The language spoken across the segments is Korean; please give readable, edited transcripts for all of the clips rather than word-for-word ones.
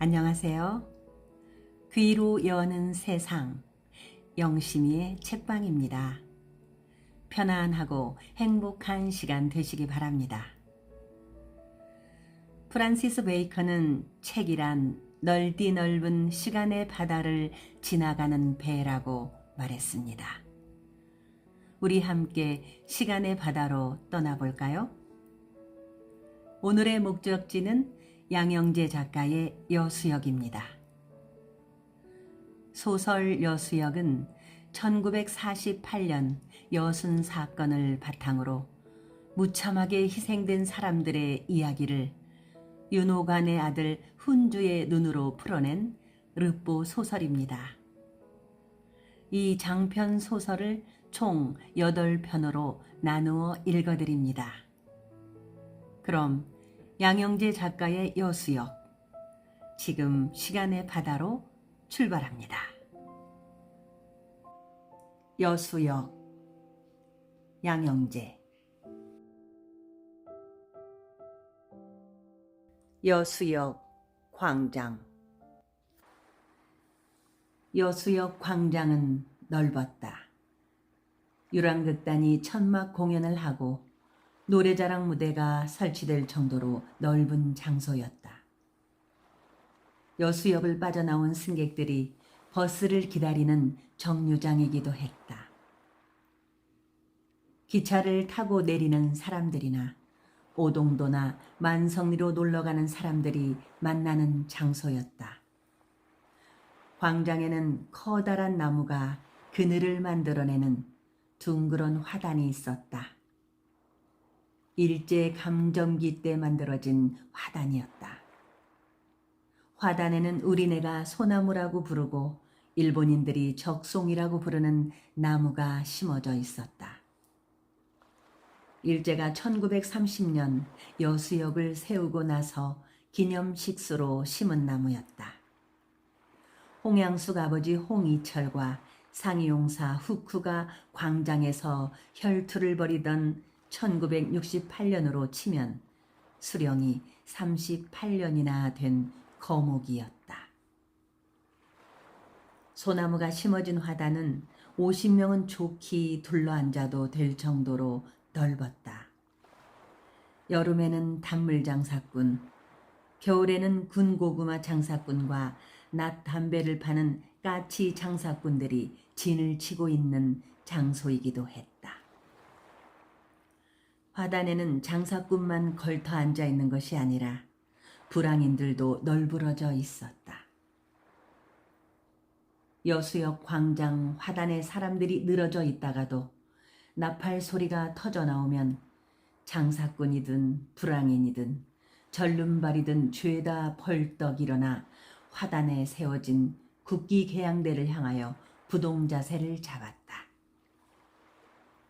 안녕하세요. 귀로 여는 세상, 영심이의 책방입니다. 편안하고 행복한 시간 되시기 바랍니다. 프란시스 베이컨은 책이란 넓디 넓은 시간의 바다를 지나가는 배라고 말했습니다. 우리 함께 시간의 바다로 떠나볼까요? 오늘의 목적지는 양영재 작가의 여수역입니다. 소설 여수역은 1948년 여순 사건을 바탕으로 무참하게 희생된 사람들의 이야기를 윤호관의 아들 훈주의 눈으로 풀어낸 르뽀 소설입니다. 이 장편 소설을 총 8편으로 나누어 읽어드립니다. 그럼 양영재 작가의 여수역, 지금 시간의 바다로 출발합니다. 여수역, 양영재. 여수역 광장. 여수역 광장은 넓었다. 유랑극단이 천막 공연을 하고 노래자랑 무대가 설치될 정도로 넓은 장소였다. 여수역을 빠져나온 승객들이 버스를 기다리는 정류장이기도 했다. 기차를 타고 내리는 사람들이나 오동도나 만성리로 놀러가는 사람들이 만나는 장소였다. 광장에는 커다란 나무가 그늘을 만들어내는 둥그런 화단이 있었다. 일제 감정기 때 만들어진 화단이었다. 화단에는 우리네가 소나무라고 부르고 일본인들이 적송이라고 부르는 나무가 심어져 있었다. 일제가 1930년 여수역을 세우고 나서 기념식수로 심은 나무였다. 홍양숙 아버지 홍이철과 상이용사 후쿠가 광장에서 혈투를 벌이던 1968년으로 치면 수령이 38년이나 된 거목이었다. 소나무가 심어진 화단은 50명은 좋게 둘러앉아도 될 정도로 넓었다. 여름에는 단물 장사꾼, 겨울에는 군고구마 장사꾼과 낫 담배를 파는 까치 장사꾼들이 진을 치고 있는 장소이기도 했다. 화단에는 장사꾼만 걸터 앉아 있는 것이 아니라 불황인들도 널브러져 있었다. 여수역 광장 화단에 사람들이 늘어져 있다가도 나팔 소리가 터져 나오면 장사꾼이든 불황인이든 절름발이든 죄다 벌떡 일어나 화단에 세워진 국기 개양대를 향하여 부동자세를 잡았다.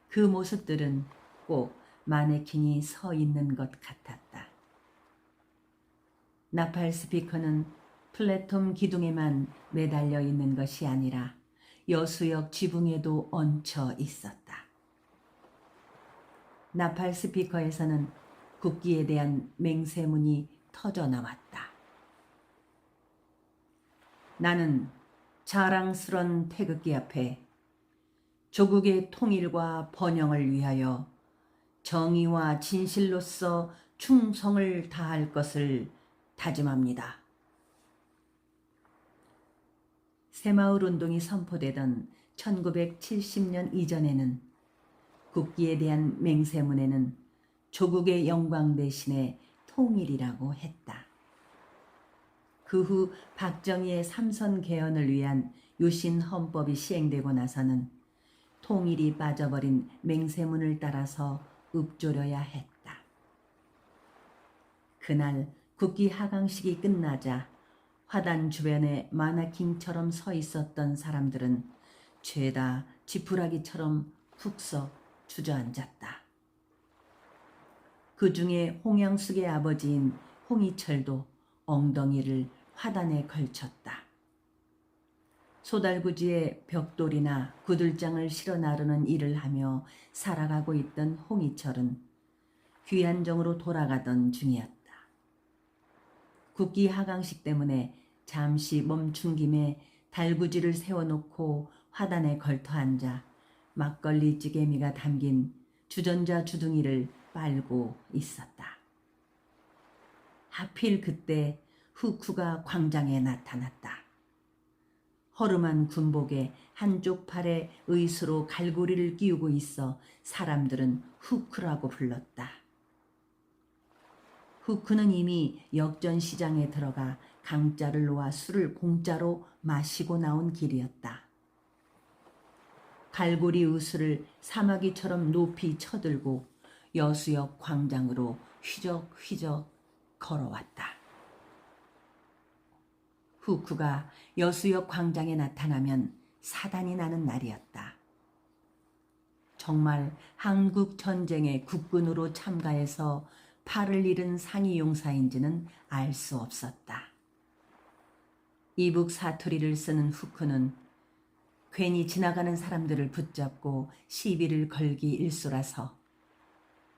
그 모습들은 꼭 마네킹이 서 있는 것 같았다. 나팔 스피커는 플랫폼 기둥에만 매달려 있는 것이 아니라 여수역 지붕에도 얹혀 있었다. 나팔 스피커에서는 국기에 대한 맹세문이 터져 나왔다. 나는 자랑스런 태극기 앞에 조국의 통일과 번영을 위하여 정의와 진실로서 충성을 다할 것을 다짐합니다. 새마을운동이 선포되던 1970년 이전에는 국기에 대한 맹세문에는 조국의 영광 대신에 통일이라고 했다. 그 후 박정희의 삼선 개헌을 위한 유신 헌법이 시행되고 나서는 통일이 빠져버린 맹세문을 따라서 읊조려야 했다. 그날 국기 하강식이 끝나자 화단 주변에 마네킹처럼 서 있었던 사람들은 죄다 지푸라기처럼 푹 서 주저앉았다. 그 중에 홍양숙의 아버지인 홍이철도 엉덩이를 화단에 걸쳤다. 소달구지에 벽돌이나 구들장을 실어 나르는 일을 하며 살아가고 있던 홍이철은 귀안정으로 돌아가던 중이었다. 국기 하강식 때문에 잠시 멈춘 김에 달구지를 세워놓고 화단에 걸터 앉아 막걸리 찌개미가 담긴 주전자 주둥이를 빨고 있었다. 하필 그때 후쿠가 광장에 나타났다. 허름한 군복에 한쪽 팔에 의수로 갈고리를 끼우고 있어 사람들은 후쿠라고 불렀다. 후쿠는 이미 역전시장에 들어가 강짜를 놓아 술을 공짜로 마시고 나온 길이었다. 갈고리 의수를 사마귀처럼 높이 쳐들고 여수역 광장으로 휘적휘적 걸어왔다. 후쿠가 여수역 광장에 나타나면 사단이 나는 날이었다. 정말 한국 전쟁에 국군으로 참가해서 팔을 잃은 상위 용사인지는 알 수 없었다. 이북 사투리를 쓰는 후쿠는 괜히 지나가는 사람들을 붙잡고 시비를 걸기 일쑤라서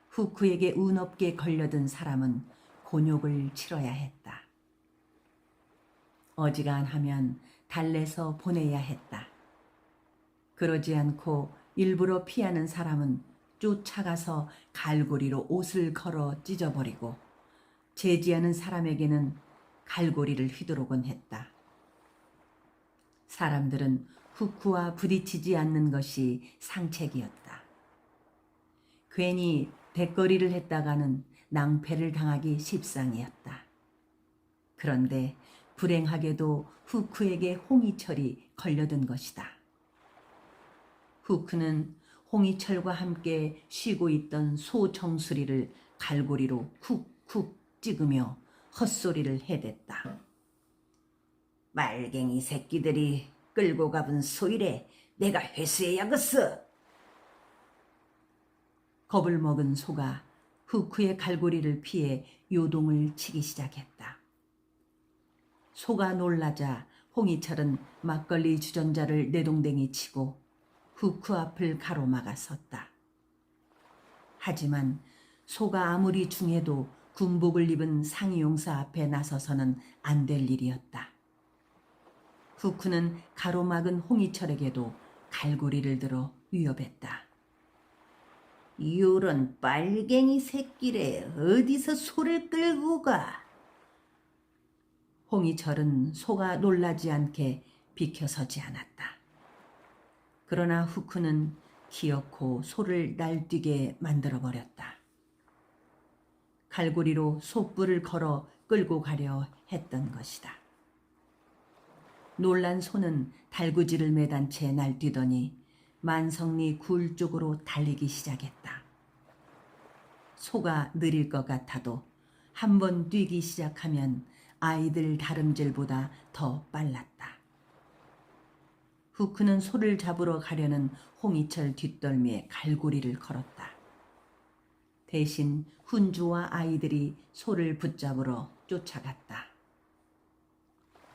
후쿠에게 운 없게 걸려든 사람은 곤욕을 치러야 했다. 어지간하면 달래서 보내야 했다. 그러지 않고 일부러 피하는 사람은 쫓아가서 갈고리로 옷을 걸어 찢어버리고 제지하는 사람에게는 갈고리를 휘두르곤 했다. 사람들은 후쿠와 부딪히지 않는 것이 상책이었다. 괜히 대거리를 했다가는 낭패를 당하기 십상이었다. 그런데 불행하게도 후쿠에게 홍희철이 걸려든 것이다. 후쿠는 홍희철과 함께 쉬고 있던 소 정수리를 갈고리로 쿡쿡 찍으며 헛소리를 해댔다. 말갱이 새끼들이 끌고 가본 소이래 내가 회수해야겠어. 겁을 먹은 소가 후쿠의 갈고리를 피해 요동을 치기 시작했다. 소가 놀라자 홍희철은 막걸리 주전자를 내동댕이 치고 후쿠 앞을 가로막아 섰다. 하지만 소가 아무리 중해도 군복을 입은 상위용사 앞에 나서서는 안 될 일이었다. 후쿠는 가로막은 홍희철에게도 갈고리를 들어 위협했다. 요런 빨갱이 새끼래 어디서 소를 끌고 가? 홍희철은 소가 놀라지 않게 비켜서지 않았다. 그러나 후쿠는 기어코 소를 날뛰게 만들어버렸다. 갈고리로 소뿔을 걸어 끌고 가려 했던 것이다. 놀란 소는 달구지를 매단 채 날뛰더니 만성리 굴 쪽으로 달리기 시작했다. 소가 느릴 것 같아도 한 번 뛰기 시작하면 아이들 다름질보다 더 빨랐다. 후쿠는 소를 잡으러 가려는 홍희철 뒷덜미에 갈고리를 걸었다. 대신 훈주와 아이들이 소를 붙잡으러 쫓아갔다.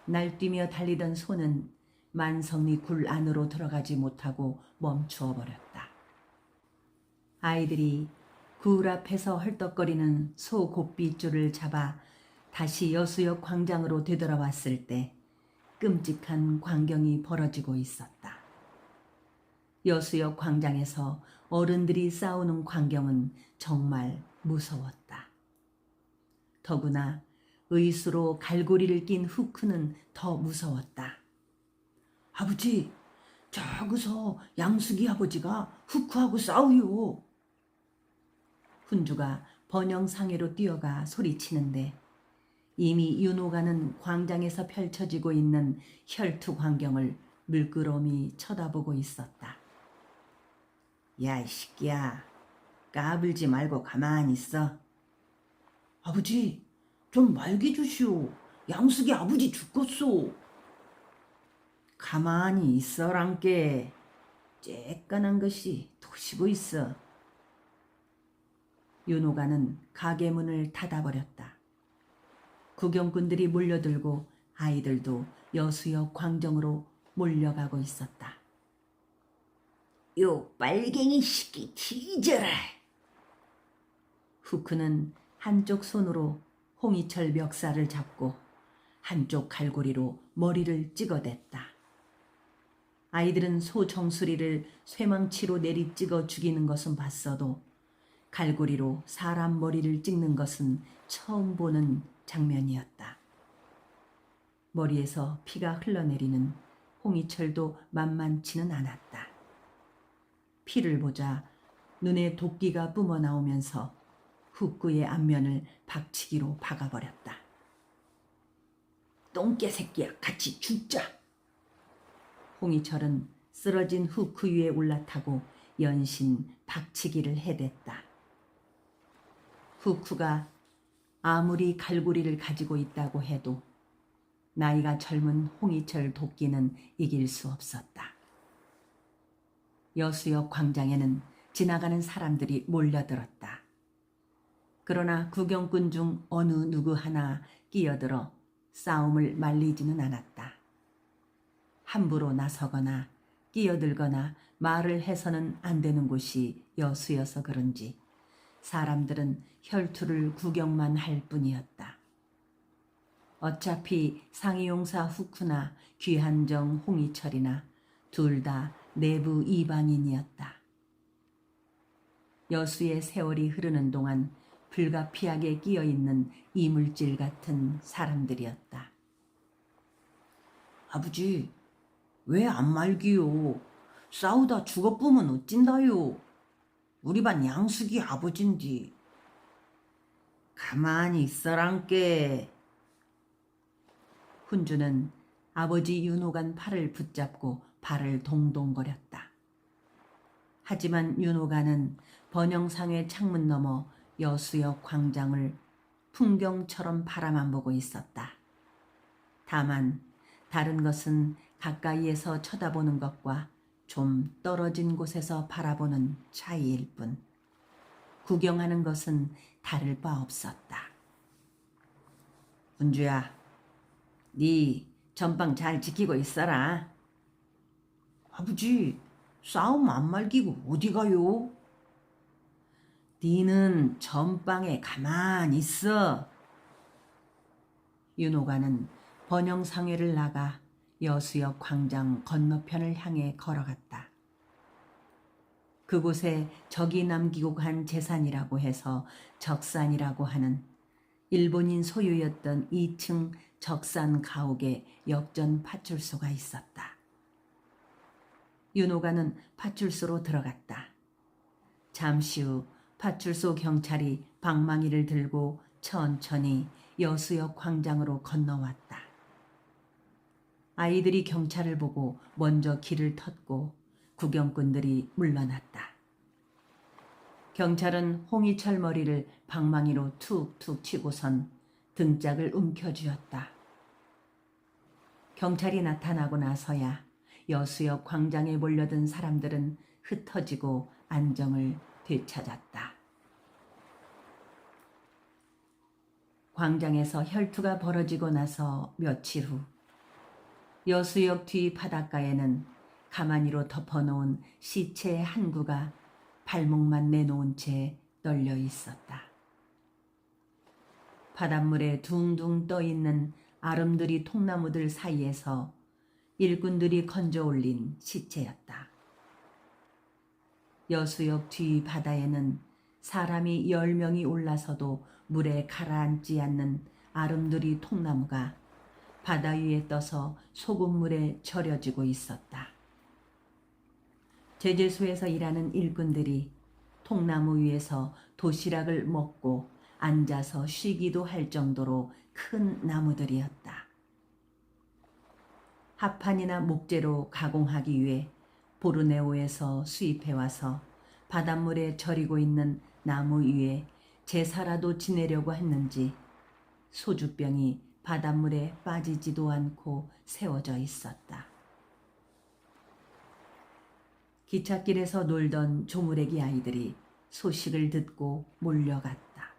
날뛰며 달리던 소는 만성리 굴 안으로 들어가지 못하고 멈추어 버렸다. 아이들이 굴 앞에서 헐떡거리는 소 고삐줄을 잡아 다시 여수역 광장으로 되돌아왔을 때 끔찍한 광경이 벌어지고 있었다. 여수역 광장에서 어른들이 싸우는 광경은 정말 무서웠다. 더구나 의수로 갈고리를 낀 후쿠는 더 무서웠다. 아버지, 저기서 양숙이 아버지가 후쿠하고 싸우요. 훈주가 번영상해로 뛰어가 소리치는데 이미 윤호가는 광장에서 펼쳐지고 있는 혈투 광경을 물끄러미 쳐다보고 있었다. 야, 이 새끼야, 까불지 말고 가만히 있어. 아버지, 좀 말게 주시오. 양숙이 아버지 죽겠소. 가만히 있어란께. 쬐깐한 것이 토시고 있어. 윤호가는 가게 문을 닫아버렸다. 구경꾼들이 몰려들고 아이들도 여수역 광정으로 몰려가고 있었다. 요 빨갱이 새끼 뒤져라. 후쿠는 한쪽 손으로 홍희철 멱살을 잡고 한쪽 갈고리로 머리를 찍어댔다. 아이들은 소 정수리를 쇠망치로 내리 찍어 죽이는 것은 봤어도 갈고리로 사람 머리를 찍는 것은 처음 보는 장면이었다. 머리에서 피가 흘러내리는 홍이철도 만만치는 않았다. 피를 보자 눈에 도끼가 뿜어 나오면서 후쿠의 앞면을 박치기로 박아버렸다. 똥개 새끼야, 같이 죽자. 홍이철은 쓰러진 후쿠 위에 올라타고 연신 박치기를 해댔다. 후쿠가 아무리 갈고리를 가지고 있다고 해도 나이가 젊은 홍이철 도끼는 이길 수 없었다. 여수역 광장에는 지나가는 사람들이 몰려들었다. 그러나 구경꾼 중 어느 누구 하나 끼어들어 싸움을 말리지는 않았다. 함부로 나서거나 끼어들거나 말을 해서는 안 되는 곳이 여수여서 그런지 사람들은 혈투를 구경만 할 뿐이었다. 어차피 상이용사 후쿠나 귀한정 홍이철이나 둘 다 내부 이방인이었다. 여수의 세월이 흐르는 동안 불가피하게 끼어있는 이물질 같은 사람들이었다. 아버지, 왜 안 말기요? 싸우다 죽어쁘면 어찐다요? 우리 반 양숙이 아버진디. 가만히 있어란께. 훈주는 아버지 윤호간 팔을 붙잡고 발을 동동거렸다. 하지만 윤호간은 번영상의 창문 너머 여수역 광장을 풍경처럼 바라만 보고 있었다. 다만 다른 것은 가까이에서 쳐다보는 것과 좀 떨어진 곳에서 바라보는 차이일 뿐 구경하는 것은 다를 바 없었다. 훈주야, 네 전방 잘 지키고 있어라. 아버지, 싸움 안 말기고 어디 가요? 니는 전방에 가만히 있어. 윤호가는 번영상회를 나가 여수역 광장 건너편을 향해 걸어갔다. 그곳에 적이 남기고 간 재산이라고 해서 적산이라고 하는 일본인 소유였던 2층 적산 가옥에 역전 파출소가 있었다. 윤호가는 파출소로 들어갔다. 잠시 후 파출소 경찰이 방망이를 들고 천천히 여수역 광장으로 건너왔다. 아이들이 경찰을 보고 먼저 길을 텄고 구경꾼들이 물러났다. 경찰은 홍이철 머리를 방망이로 툭툭 치고선 등짝을 움켜쥐었다. 경찰이 나타나고 나서야 여수역 광장에 몰려든 사람들은 흩어지고 안정을 되찾았다. 광장에서 혈투가 벌어지고 나서 며칠 후 여수역 뒤 바닷가에는 가마니로 덮어놓은 시체의 한 구가 발목만 내놓은 채 널려 있었다. 바닷물에 둥둥 떠있는 아름드리 통나무들 사이에서 일꾼들이 건져 올린 시체였다. 여수역 뒤 바다에는 사람이 10명이 올라서도 물에 가라앉지 않는 아름드리 통나무가 바다 위에 떠서 소금물에 절여지고 있었다. 제재소에서 일하는 일꾼들이 통나무 위에서 도시락을 먹고 앉아서 쉬기도 할 정도로 큰 나무들이었다. 합판이나 목재로 가공하기 위해 보르네오에서 수입해와서 바닷물에 절이고 있는 나무 위에 제사라도 지내려고 했는지 소주병이 바닷물에 빠지지도 않고 세워져 있었다. 기찻길에서 놀던 조무래기 아이들이 소식을 듣고 몰려갔다.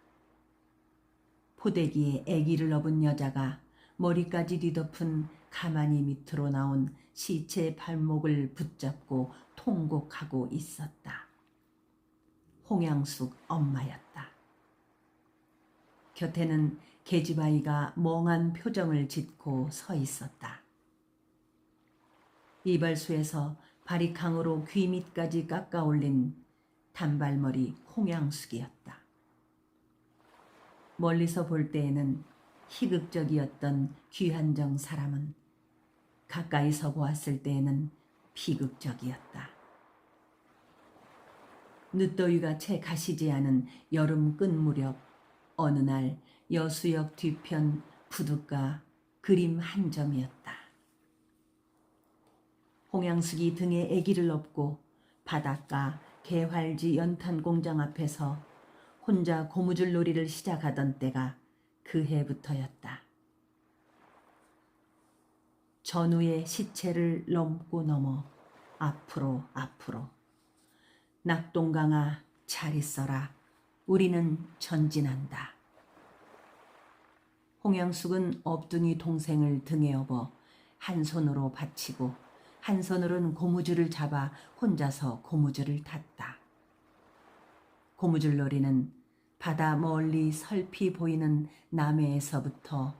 포대기에 아기를 업은 여자가 머리까지 뒤덮은 가마니 밑으로 나온 시체의 발목을 붙잡고 통곡하고 있었다. 홍양숙 엄마였다. 곁에는 계집아이가 멍한 표정을 짓고 서 있었다. 이발소에서 바리캉으로 귀 밑까지 깎아 올린 단발머리 홍양숙이었다. 멀리서 볼 때에는 희극적이었던 귀한정 사람은 가까이서 보았을 때에는 비극적이었다. 늦더위가 채 가시지 않은 여름 끝 무렵 어느 날 여수역 뒤편 부둣가 그림 한 점이었다. 홍양숙이 등에 아기를 업고 바닷가 개활지 연탄 공장 앞에서 혼자 고무줄 놀이를 시작하던 때가 그 해부터였다. 전우의 시체를 넘고 넘어 앞으로 앞으로. 낙동강아 잘 있어라. 우리는 전진한다. 홍양숙은 업둥이 동생을 등에 업어 한 손으로 받치고 한 손으로는 고무줄을 잡아 혼자서 고무줄을 탔다. 고무줄 놀이는 바다 멀리 설피 보이는 남해에서부터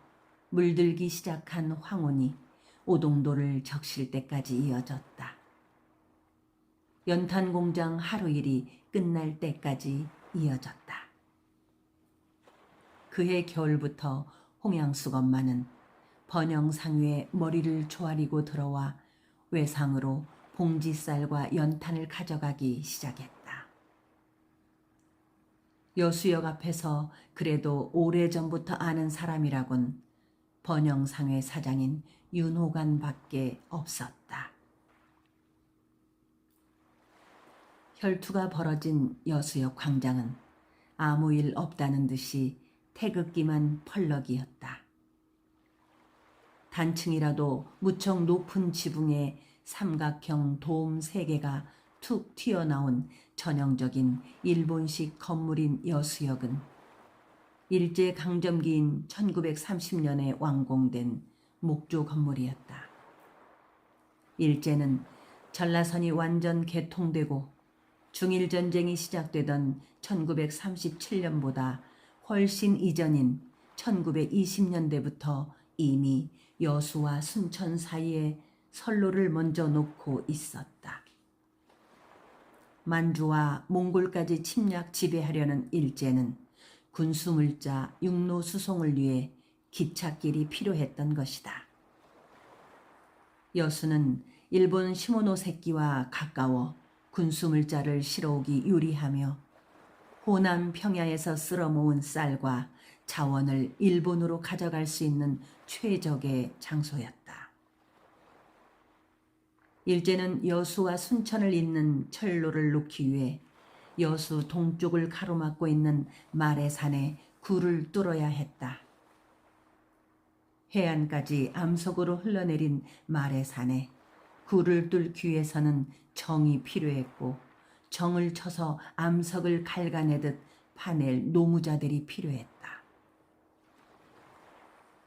물들기 시작한 황혼이 오동도를 적실 때까지 이어졌다. 연탄 공장 하루 일이 끝날 때까지 이어졌다. 그해 겨울부터 홍양숙 엄마는 번영상 위에 머리를 조아리고 들어와 외상으로 봉지쌀과 연탄을 가져가기 시작했다. 여수역 앞에서 그래도 오래전부터 아는 사람이라곤 번영상회 사장인 윤호관 밖에 없었다. 혈투가 벌어진 여수역 광장은 아무 일 없다는 듯이 태극기만 펄럭이었다. 단층이라도 무척 높은 지붕에 삼각형 돔 3개가 툭 튀어나온 전형적인 일본식 건물인 여수역은 일제강점기인 1930년에 완공된 목조 건물이었다. 일제는 전라선이 완전 개통되고 중일전쟁이 시작되던 1937년보다 훨씬 이전인 1920년대부터 이미 여수와 순천 사이에 선로를 먼저 놓고 있었다. 만주와 몽골까지 침략 지배하려는 일제는 군수물자 육로 수송을 위해 기찻길이 필요했던 것이다. 여수는 일본 시모노세키와 가까워 군수물자를 실어오기 유리하며 호남 평야에서 쓸어 모은 쌀과 자원을 일본으로 가져갈 수 있는 최적의 장소였다. 일제는 여수와 순천을 잇는 철로를 놓기 위해 여수 동쪽을 가로막고 있는 마래산에 굴을 뚫어야 했다. 해안까지 암석으로 흘러내린 마래산에 굴을 뚫기 위해서는 정이 필요했고 정을 쳐서 암석을 갉아내듯 파낼 노무자들이 필요했다.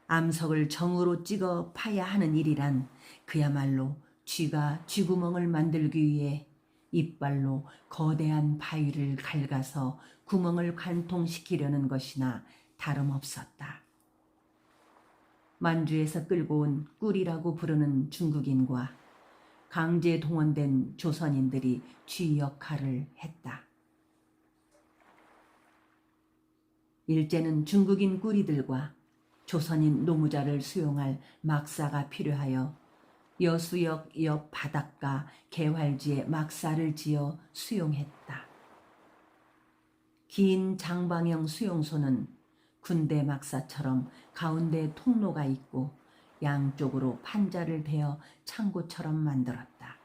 암석을 정으로 찍어 파야 하는 일이란 그야말로 쥐가 쥐구멍을 만들기 위해 이빨로 거대한 바위를 갉아서 구멍을 관통시키려는 것이나 다름없었다. 만주에서 끌고 온 꿀이라고 부르는 중국인과 강제 동원된 조선인들이 쥐 역할을 했다. 일제는 중국인 꿀이들과 조선인 노무자를 수용할 막사가 필요하여 여수역 옆 바닷가 개활지에 막사를 지어 수용했다. 긴 장방형 수용소는 군대 막사처럼 가운데 통로가 있고 양쪽으로 판자를 대어 창고처럼 만들었다.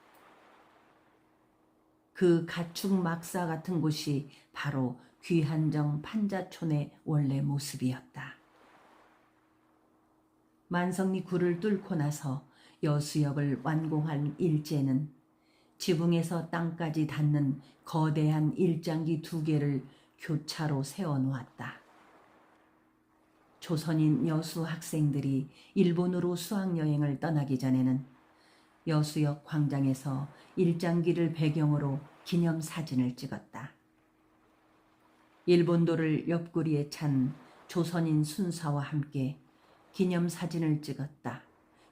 그 가축 막사 같은 곳이 바로 귀한정 판자촌의 원래 모습이었다. 만성리 굴을 뚫고 나서 여수역을 완공한 일제는 지붕에서 땅까지 닿는 거대한 일장기 2개를 교차로 세워놓았다. 조선인 여수 학생들이 일본으로 수학여행을 떠나기 전에는 여수역 광장에서 일장기를 배경으로 기념사진을 찍었다. 일본도를 옆구리에 찬 조선인 순사와 함께 기념사진을 찍었다.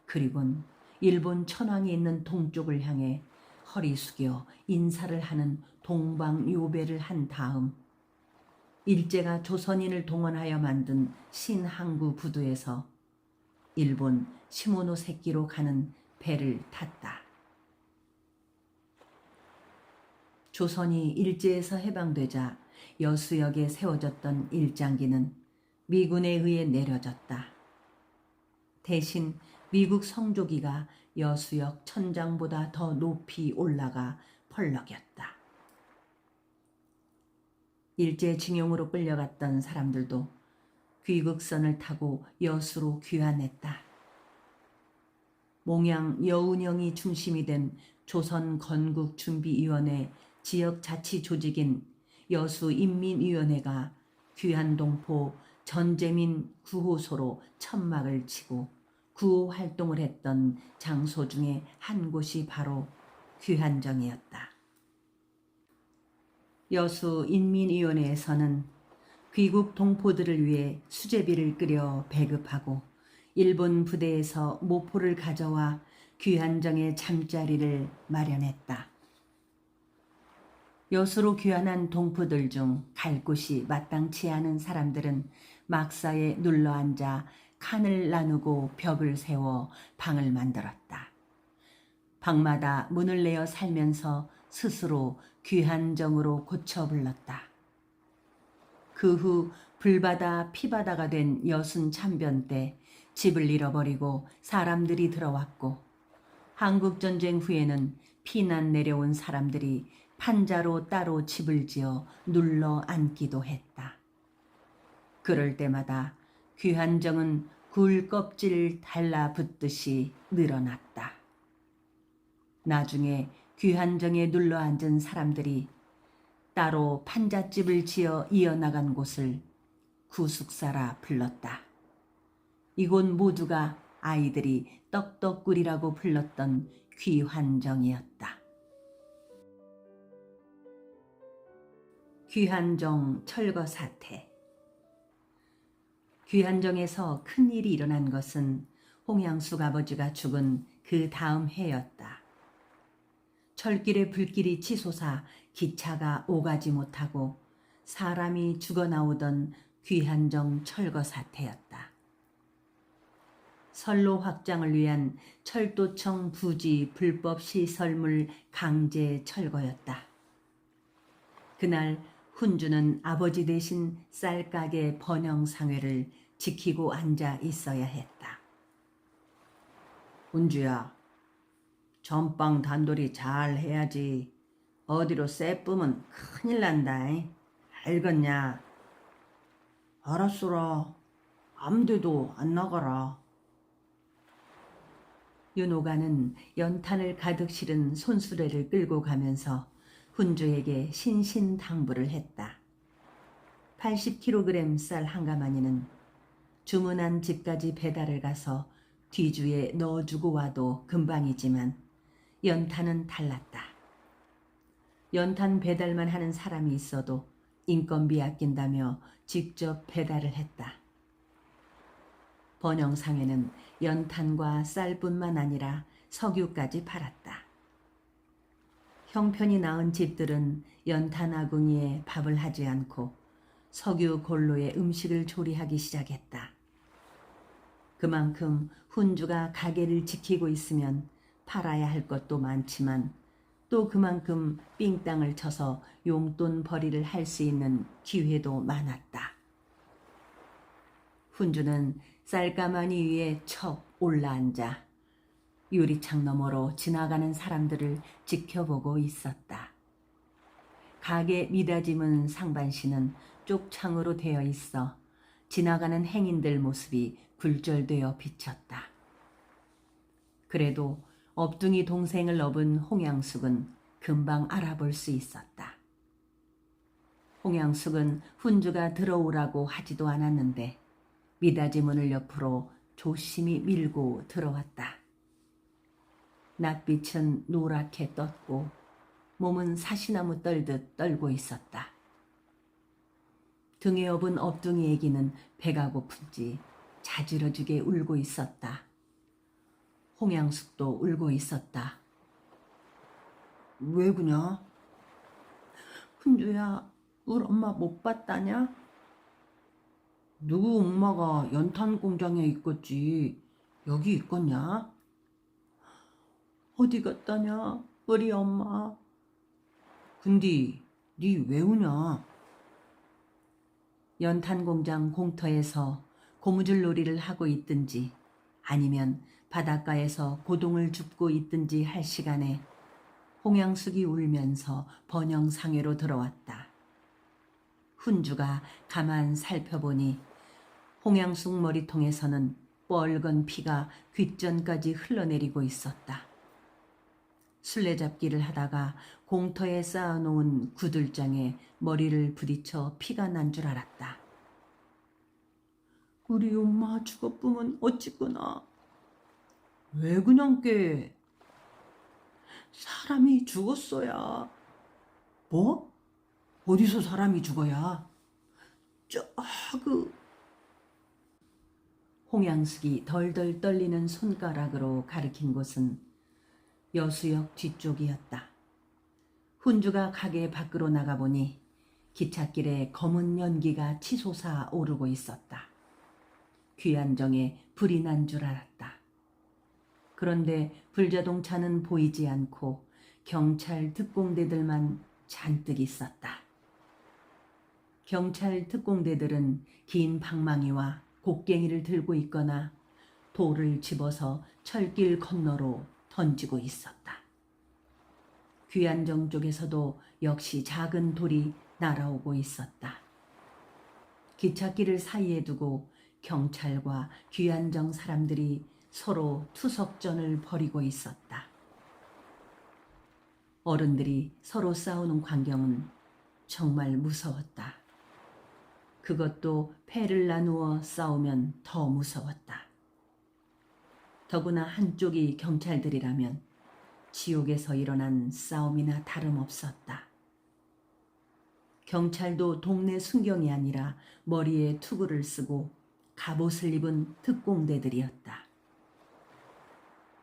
그리곤 일본 천황이 있는 동쪽을 향해 허리 숙여 인사를 하는 동방요배를 한 다음 일제가 조선인을 동원하여 만든 신항구 부두에서 일본 시모노세키로 가는 배를 탔다. 조선이 일제에서 해방되자 여수역에 세워졌던 일장기는 미군에 의해 내려졌다. 대신 미국 성조기가 여수역 천장보다 더 높이 올라가 펄럭였다. 일제징용으로 끌려갔던 사람들도 귀국선을 타고 여수로 귀환했다. 몽양 여운형이 중심이 된 조선건국준비위원회 지역자치조직인 여수인민위원회가 귀환동포 전재민 구호소로 천막을 치고 구호 활동을 했던 장소 중에 한 곳이 바로 귀환정이었다. 여수인민위원회에서는 귀국 동포들을 위해 수제비를 끓여 배급하고 일본 부대에서 모포를 가져와 귀환정의 잠자리를 마련했다. 여수로 귀환한 동포들 중 갈 곳이 마땅치 않은 사람들은 막사에 눌러앉아 칸을 나누고 벽을 세워 방을 만들었다. 방마다 문을 내어 살면서 스스로 귀환정으로 고쳐 불렀다. 그 후 불바다 피바다가 된 여순 참변 때 집을 잃어버리고 사람들이 들어왔고 한국전쟁 후에는 피난 내려온 사람들이 판자로 따로 집을 지어 눌러 앉기도 했다. 그럴 때마다 귀환정은 굴 껍질 달라붙듯이 늘어났다. 나중에 귀환정에 눌러 앉은 사람들이 따로 판잣집을 지어 이어나간 곳을 구숙사라 불렀다. 이곳 모두가 아이들이 떡떡굴이라고 불렀던 귀환정이었다. 귀환정 철거 사태. 귀환정에서 큰일이 일어난 것은 홍양숙 아버지가 죽은 그 다음 해였다. 철길에 불길이 치솟아 기차가 오가지 못하고 사람이 죽어나오던 귀환정 철거 사태였다. 선로 확장을 위한 철도청 부지 불법 시설물 강제 철거였다. 그날 훈주는 아버지 대신 쌀가게 번영상회를 지키고 앉아 있어야 했다. 훈주야, 전방 단돌이 잘 해야지. 어디로 쎄뿌면 큰일 난다. 알겠냐? 알았소라. 아무데도 안 나가라. 윤호가는 연탄을 가득 실은 손수레를 끌고 가면서 훈주에게 신신당부를 했다. 80kg 쌀 한 가마니는 주문한 집까지 배달을 가서 뒤주에 넣어주고 와도 금방이지만 연탄은 달랐다. 연탄 배달만 하는 사람이 있어도 인건비 아낀다며 직접 배달을 했다. 번영상에는 연탄과 쌀뿐만 아니라 석유까지 팔았다. 형편이 나은 집들은 연탄 아궁이에 밥을 하지 않고 석유 골로에 음식을 조리하기 시작했다. 그만큼 훈주가 가게를 지키고 있으면 팔아야 할 것도 많지만 또 그만큼 삥땅을 쳐서 용돈 벌이를 할 수 있는 기회도 많았다. 훈주는 쌀가마니 위에 척 올라앉아 유리창 너머로 지나가는 사람들을 지켜보고 있었다. 가게 미닫이문 상반신은 쪽창으로 되어 있어 지나가는 행인들 모습이 굴절되어 비쳤다. 그래도 업둥이 동생을 업은 홍양숙은 금방 알아볼 수 있었다. 홍양숙은 훈주가 들어오라고 하지도 않았는데 미닫이 문을 옆으로 조심히 밀고 들어왔다. 낯빛은 노랗게 떴고 몸은 사시나무 떨듯 떨고 있었다. 등에 업은 업둥이 애기는 배가 고픈지 자지러지게 울고 있었다. 홍양숙도 울고 있었다. 왜 그냐? 훈주야, 우리 엄마 못 봤다냐? 누구 엄마가 연탄 공장에 있겠지. 여기 있겠냐? 어디 갔다냐, 우리 엄마. 근데 니 왜 우냐? 연탄 공장 공터에서 고무줄 놀이를 하고 있든지 아니면 바닷가에서 고동을 줍고 있든지 할 시간에 홍양숙이 울면서 번영상회로 들어왔다. 훈주가 가만 살펴보니 홍양숙 머리통에서는 뻘건 피가 귓전까지 흘러내리고 있었다. 술래잡기를 하다가 공터에 쌓아놓은 구들장에 머리를 부딪혀 피가 난 줄 알았다. 우리 엄마 죽어보면 어찌구나. 왜 그냥 깨? 사람이 죽었어야. 뭐? 어디서 사람이 죽어야? 홍양숙이 덜덜 떨리는 손가락으로 가리킨 곳은 여수역 뒤쪽이었다. 훈주가 가게 밖으로 나가보니 기찻길에 검은 연기가 치솟아 오르고 있었다. 귀안정에 불이 난 줄 알았다. 그런데 불자동차는 보이지 않고 경찰 특공대들만 잔뜩 있었다. 경찰 특공대들은 긴 방망이와 곡괭이를 들고 있거나 돌을 집어서 철길 건너로 던지고 있었다. 귀안정 쪽에서도 역시 작은 돌이 날아오고 있었다. 기찻길을 사이에 두고 경찰과 귀안정 사람들이 서로 투석전을 벌이고 있었다. 어른들이 서로 싸우는 광경은 정말 무서웠다. 그것도 패를 나누어 싸우면 더 무서웠다. 더구나 한쪽이 경찰들이라면 지옥에서 일어난 싸움이나 다름없었다. 경찰도 동네 순경이 아니라 머리에 투구를 쓰고 갑옷을 입은 특공대들이었다.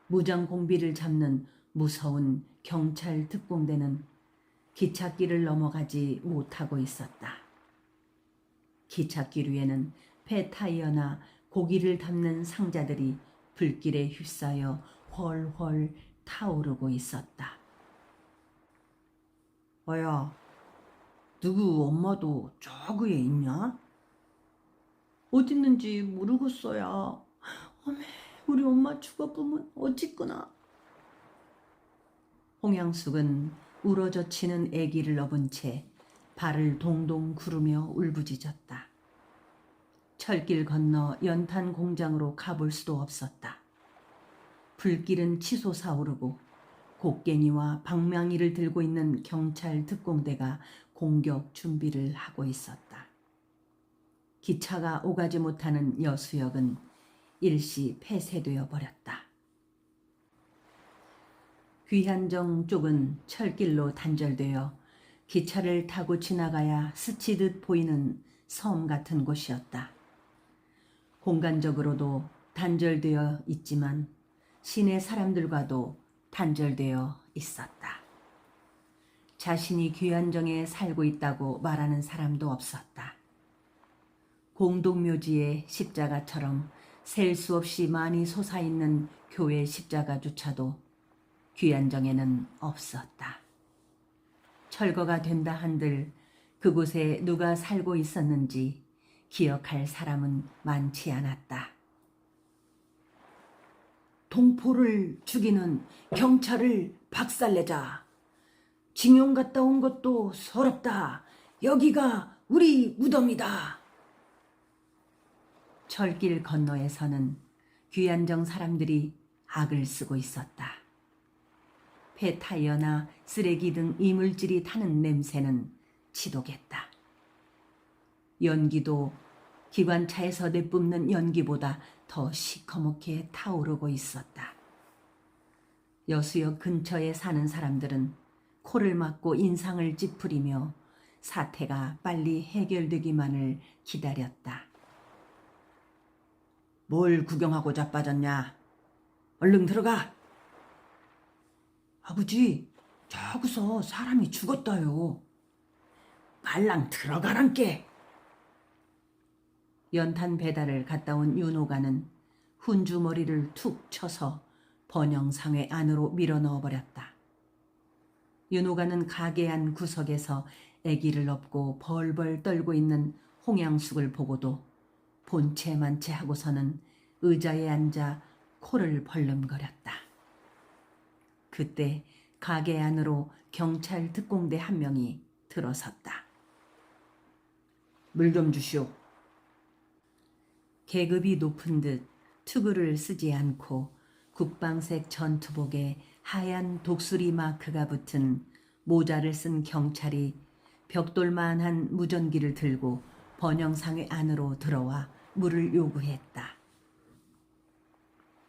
무장공비를 잡는 무서운 경찰 특공대는 기찻길을 넘어가지 못하고 있었다. 기찻길 위에는 폐 타이어나 고기를 담는 상자들이 불길에 휩싸여 훨훨 타오르고 있었다. 아야, 누구 엄마도 저기에 있냐? 어딨는지 모르겠어야. 어메, 우리 엄마 죽어보면 어찌구나. 홍양숙은 울어젖히는 아기를 업은 채 발을 동동 구르며 울부짖었다. 철길 건너 연탄 공장으로 가볼 수도 없었다. 불길은 치솟아 오르고 곡괭이와 방망이를 들고 있는 경찰 특공대가 공격 준비를 하고 있었다. 기차가 오가지 못하는 여수역은 일시 폐쇄되어 버렸다. 귀한정 쪽은 철길로 단절되어 기차를 타고 지나가야 스치듯 보이는 섬 같은 곳이었다. 공간적으로도 단절되어 있지만 시내 사람들과도 단절되어 있었다. 자신이 귀한정에 살고 있다고 말하는 사람도 없었다. 공동묘지의 십자가처럼 셀 수 없이 많이 솟아있는 교회 십자가조차도 귀한정에는 없었다. 철거가 된다 한들 그곳에 누가 살고 있었는지 기억할 사람은 많지 않았다. 동포를 죽이는 경찰을 박살내자. 징용 갔다 온 것도 서럽다. 여기가 우리 무덤이다. 철길 건너에서는 귀안정 사람들이 악을 쓰고 있었다. 폐타이어나 쓰레기 등 이물질이 타는 냄새는 지독했다. 연기도 기관차에서 내뿜는 연기보다 더 시커멓게 타오르고 있었다. 여수역 근처에 사는 사람들은 코를 막고 인상을 찌푸리며 사태가 빨리 해결되기만을 기다렸다. 뭘 구경하고 자빠졌냐? 얼른 들어가. 아버지, 저기서 사람이 죽었다요. 말랑 들어가란께. 연탄 배달을 갔다 온 윤호가는 훈주 머리를 툭 쳐서 번영상회 안으로 밀어 넣어버렸다. 윤호가는 가게 안 구석에서 애기를 업고 벌벌 떨고 있는 홍양숙을 보고도 본체만체 하고서는 의자에 앉아 코를 벌름거렸다. 그때 가게 안으로 경찰 특공대 한 명이 들어섰다. 물 좀 주시오. 계급이 높은 듯 투구를 쓰지 않고 국방색 전투복에 하얀 독수리 마크가 붙은 모자를 쓴 경찰이 벽돌만한 무전기를 들고 번영상회 안으로 들어와 물을 요구했다.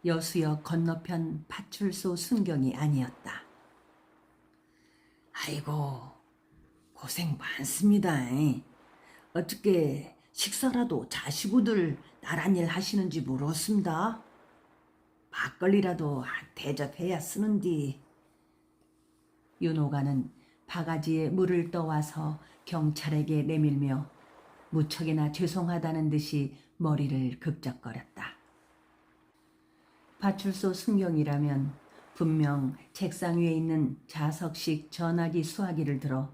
여수역 건너편 파출소 순경이 아니었다. 아이고, 고생 많습니다. 어떻게 식사라도 자시고들 나란 일 하시는지 물었습니다. 막걸리라도 대접해야 쓰는디. 윤호가는 바가지에 물을 떠와서 경찰에게 내밀며 무척이나 죄송하다는 듯이 머리를 극적거렸다. 파출소 순경이라면 분명 책상 위에 있는 자석식 전화기 수화기를 들어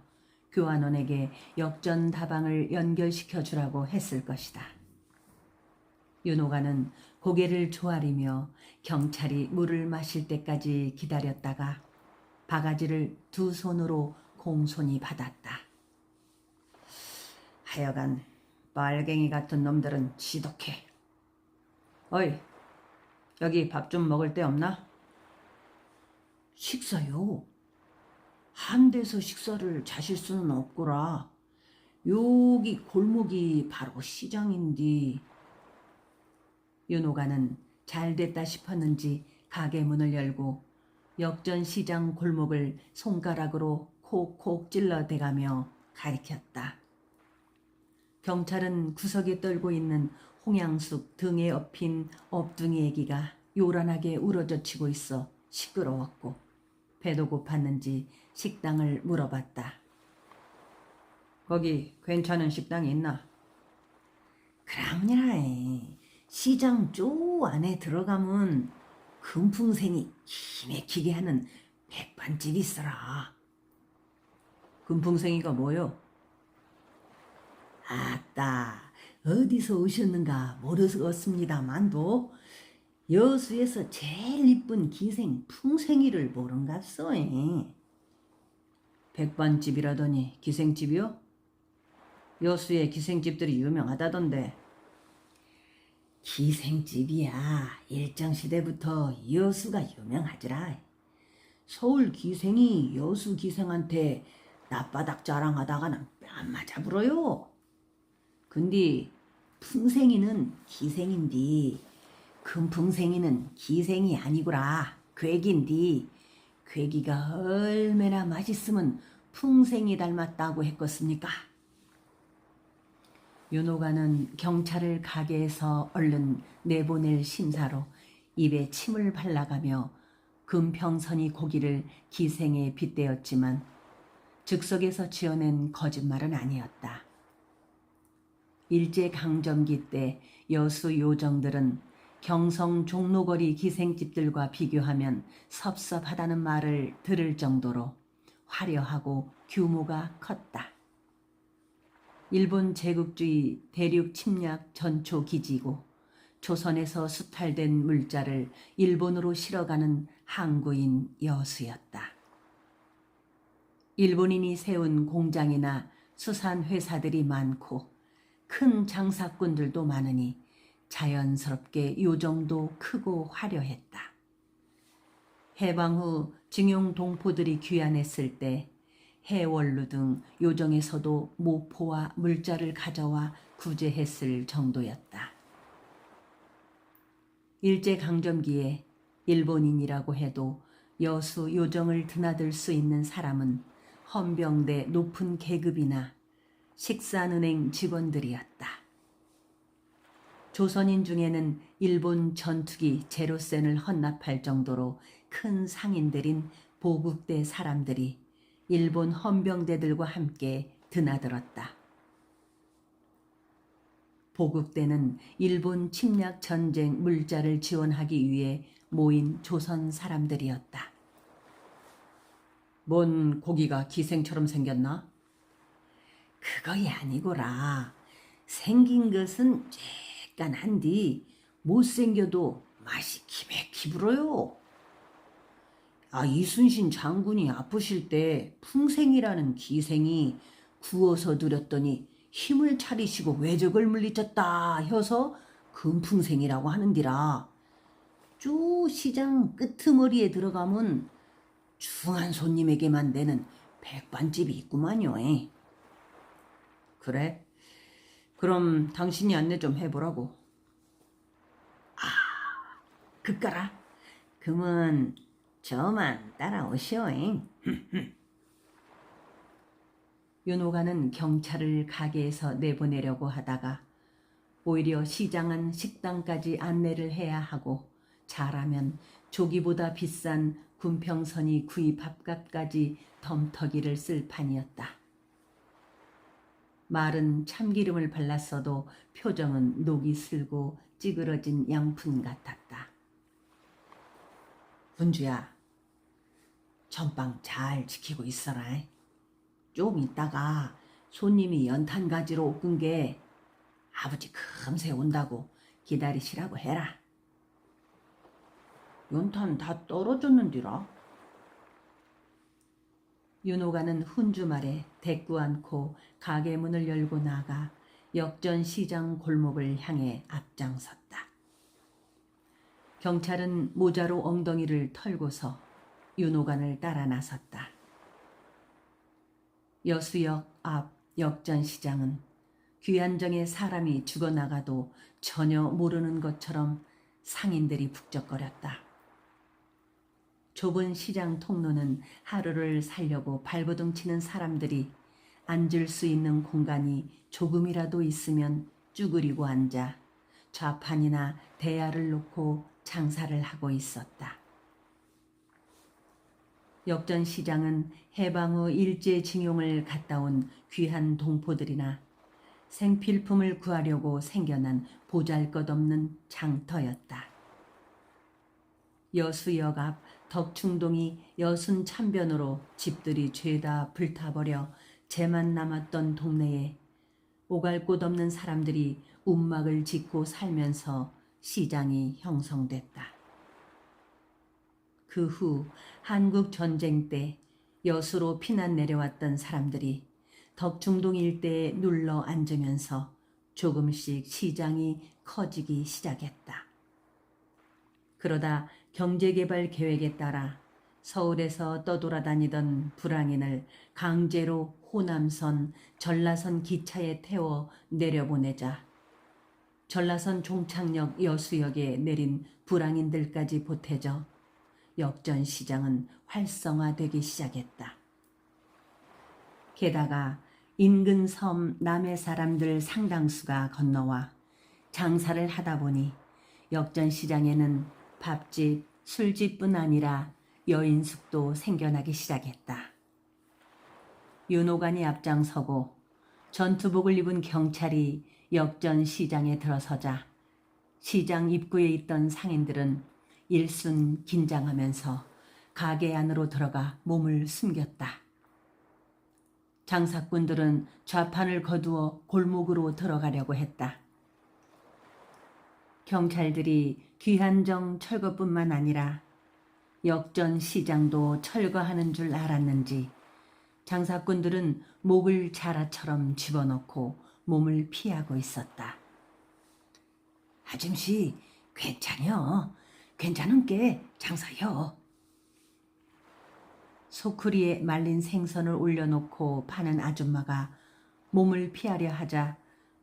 교환원에게 역전 다방을 연결시켜 주라고 했을 것이다. 윤호가는 고개를 조아리며 경찰이 물을 마실 때까지 기다렸다가 바가지를 두 손으로 공손히 받았다. 하여간 빨갱이 같은 놈들은 지독해. 어이, 여기 밥 좀 먹을 데 없나? 식사요? 한 데서 식사를 자실 수는 없구라. 여기 골목이 바로 시장인디. 윤호가는 잘됐다 싶었는지 가게 문을 열고 역전시장 골목을 손가락으로 콕콕 찔러대가며 가리켰다. 경찰은 구석에 떨고 있는 홍양숙 등에 업힌 업둥이 애기가 요란하게 울어젖히고 있어 시끄러웠고 배도 고팠는지 식당을 물어봤다. 거기 괜찮은 식당이 있나? 그럼요. 시장 쪼 안에 들어가면 금풍생이 기맥히게 하는 백반집이 있어라. 금풍생이가 뭐요? 아따, 어디서 오셨는가 모르겠습니다만도 여수에서 제일 이쁜 기생 풍생이를 모른갑소. 백반집이라더니 기생집이요? 여수에 기생집들이 유명하다던데. 기생집이야 일정시대부터 여수가 유명하지라. 서울 기생이 여수 기생한테 낯바닥 자랑하다가는 뺨 맞아 불어요. 근데 풍생이는 기생인디 금풍생이는 기생이 아니구라. 괴기인디 괴기가 얼마나 맛있으면 풍생이 닮았다고 했겠습니까? 윤호가는 경찰을 가게에서 얼른 내보낼 심사로 입에 침을 발라가며 금평선이 고기를 기생에 빗대었지만 즉석에서 지어낸 거짓말은 아니었다. 일제강점기 때 여수 요정들은 경성 종로거리 기생집들과 비교하면 섭섭하다는 말을 들을 정도로 화려하고 규모가 컸다. 일본 제국주의 대륙 침략 전초 기지고 조선에서 수탈된 물자를 일본으로 실어가는 항구인 여수였다. 일본인이 세운 공장이나 수산회사들이 많고 큰 장사꾼들도 많으니 자연스럽게 요정도 크고 화려했다. 해방 후 증용 동포들이 귀환했을 때 해월루 등 요정에서도 모포와 물자를 가져와 구제했을 정도였다. 일제강점기에 일본인이라고 해도 여수 요정을 드나들 수 있는 사람은 헌병대 높은 계급이나 식산은행 직원들이었다. 조선인 중에는 일본 전투기 제로센을 헌납할 정도로 큰 상인들인 보국대 사람들이 일본 헌병대들과 함께 드나들었다. 보국대는 일본 침략 전쟁 물자를 지원하기 위해 모인 조선 사람들이었다. 뭔 고기가 기생처럼 생겼나? 그거이 아니고라. 생긴 것은 쬐깐한디 못생겨도 맛이 기백히 불어요. 이순신 장군이 아프실 때 풍생이라는 기생이 구워서 드렸더니 힘을 차리시고 외적을 물리쳤다 해서 금풍생이라고 하는디라. 쭉 시장 끄트머리에 들어가면 중한 손님에게만 내는 백반집이 있구만요. 그래? 그럼 당신이 안내 좀 해보라고. 그까라? 그러면 저만 따라오시오. 윤호가는 경찰을 가게에서 내보내려고 하다가 오히려 시장 안 식당까지 안내를 해야 하고 잘하면 조기보다 비싼 군평선이 구입 합값까지 덤터기를 쓸 판이었다. 말은 참기름을 발랐어도 표정은 녹이 슬고 찌그러진 양푼 같았다. 군주야, 전방 잘 지키고 있어라. 좀 있다가 손님이 연탄 가지러 오끈 게 아버지 금세 온다고 기다리시라고 해라. 연탄 다 떨어졌는디라. 윤호가는 훈주말에 대꾸 않고 가게 문을 열고 나가 역전시장 골목을 향해 앞장섰다. 경찰은 모자로 엉덩이를 털고서 윤호관을 따라 나섰다. 여수역 앞 역전시장은 귀한정에 사람이 죽어나가도 전혀 모르는 것처럼 상인들이 북적거렸다. 좁은 시장 통로는 하루를 살려고 발버둥 치는 사람들이 앉을 수 있는 공간이 조금이라도 있으면 쭈그리고 앉아 좌판이나 대야를 놓고 장사를 하고 있었다. 역전시장은 해방 후 일제징용을 갔다 온 귀한 동포들이나 생필품을 구하려고 생겨난 보잘것없는 장터였다. 여수역 앞 덕충동이 여순 참변으로 집들이 죄다 불타버려 재만 남았던 동네에 오갈 곳 없는 사람들이 움막을 짓고 살면서 시장이 형성됐다. 그 후 한국 전쟁 때 여수로 피난 내려왔던 사람들이 덕충동 일대에 눌러 앉으면서 조금씩 시장이 커지기 시작했다. 그러다 경제개발 계획에 따라 서울에서 떠돌아다니던 불황인을 강제로 호남선, 전라선 기차에 태워 내려보내자 전라선 종착역 여수역에 내린 불황인들까지 보태져 역전시장은 활성화되기 시작했다. 게다가 인근 섬 남해 사람들 상당수가 건너와 장사를 하다 보니 역전시장에는 밥집, 술집뿐 아니라 여인숙도 생겨나기 시작했다. 윤호관이 앞장서고 전투복을 입은 경찰이 역전시장에 들어서자 시장 입구에 있던 상인들은 일순 긴장하면서 가게 안으로 들어가 몸을 숨겼다. 장사꾼들은 좌판을 거두어 골목으로 들어가려고 했다. 경찰들이 귀한정 철거뿐만 아니라 역전시장도 철거하는 줄 알았는지 장사꾼들은 목을 자라처럼 집어넣고 몸을 피하고 있었다. 아줌씨, 괜찮여. 괜찮은 게 장사여. 소쿠리에 말린 생선을 올려놓고 파는 아줌마가 몸을 피하려 하자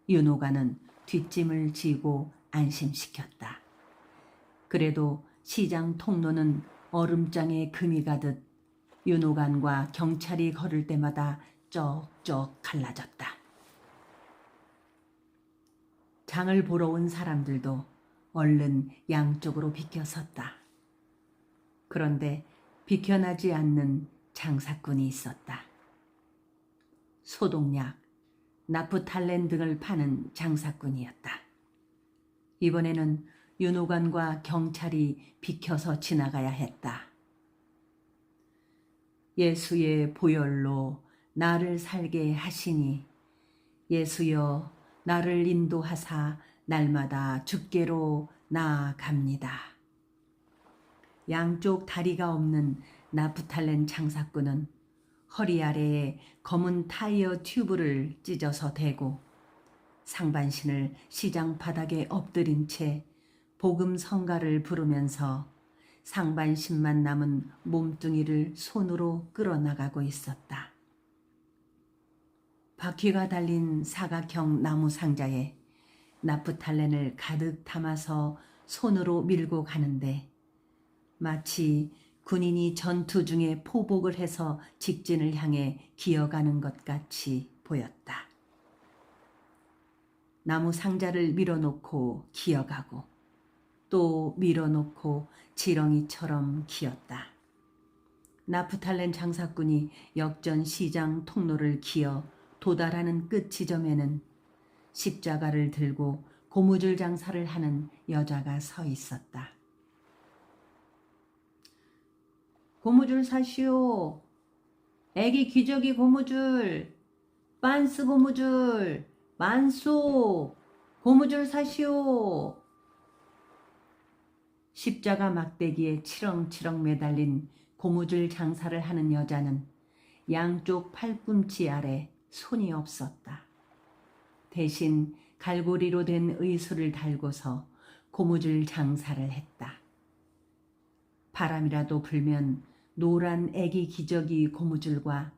윤호가는 뒷짐을 지고 안심시켰다. 그래도 시장 통로는 얼음장에 금이 가듯 윤호관과 경찰이 걸을 때마다 쩍쩍 갈라졌다. 장을 보러 온 사람들도 얼른 양쪽으로 비켜섰다. 그런데 비켜나지 않는 장사꾼이 있었다. 소독약, 나프탈렌 등을 파는 장사꾼이었다. 이번에는 윤호관과 경찰이 비켜서 지나가야 했다. 예수의 보혈로 나를 살게 하시니 예수여 나를 인도하사 날마다 주께로 나아갑니다. 양쪽 다리가 없는 나프탈렌 장사꾼은 허리 아래에 검은 타이어 튜브를 찢어서 대고 상반신을 시장 바닥에 엎드린 채 복음 성가를 부르면서 상반신만 남은 몸뚱이를 손으로 끌어나가고 있었다. 바퀴가 달린 사각형 나무 상자에 나프탈렌을 가득 담아서 손으로 밀고 가는데 마치 군인이 전투 중에 포복을 해서 직진을 향해 기어가는 것 같이 보였다. 나무 상자를 밀어놓고 기어가고 또 밀어놓고 지렁이처럼 기었다. 나프탈렌 장사꾼이 역전 시장 통로를 기어 도달하는 끝 지점에는 십자가를 들고 고무줄 장사를 하는 여자가 서 있었다. 고무줄 사시오. 애기 기저귀 고무줄, 빤스 고무줄, 만소, 고무줄 사시오. 십자가 막대기에 치렁치렁 매달린 고무줄 장사를 하는 여자는 양쪽 팔꿈치 아래 손이 없었다. 대신 갈고리로 된 의수를 달고서 고무줄 장사를 했다. 바람이라도 불면 노란 애기 기저귀 고무줄과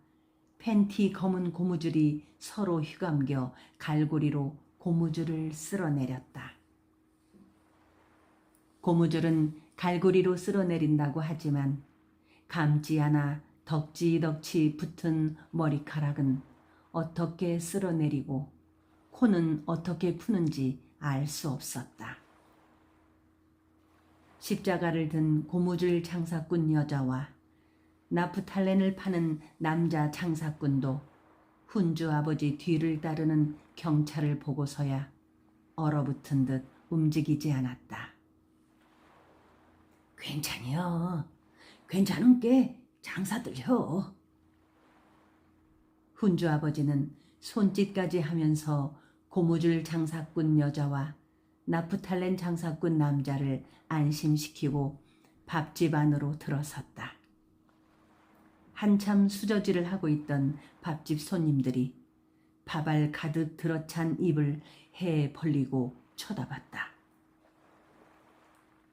팬티 검은 고무줄이 서로 휘감겨 갈고리로 고무줄을 쓸어내렸다. 고무줄은 갈고리로 쓸어내린다고 하지만 감지 않아 덕지덕지 붙은 머리카락은 어떻게 쓸어내리고 코는 어떻게 푸는지 알 수 없었다. 십자가를 든 고무줄 장사꾼 여자와 나프탈렌을 파는 남자 장사꾼도 훈주 아버지 뒤를 따르는 경찰을 보고서야 얼어붙은 듯 움직이지 않았다. 괜찮여. 괜찮은 게 장사들혀. 훈주 아버지는 손짓까지 하면서 고무줄 장사꾼 여자와 나프탈렌 장사꾼 남자를 안심시키고 밥집 안으로 들어섰다. 한참 수저질을 하고 있던 밥집 손님들이 밥알 가득 들어찬 입을 해 벌리고 쳐다봤다.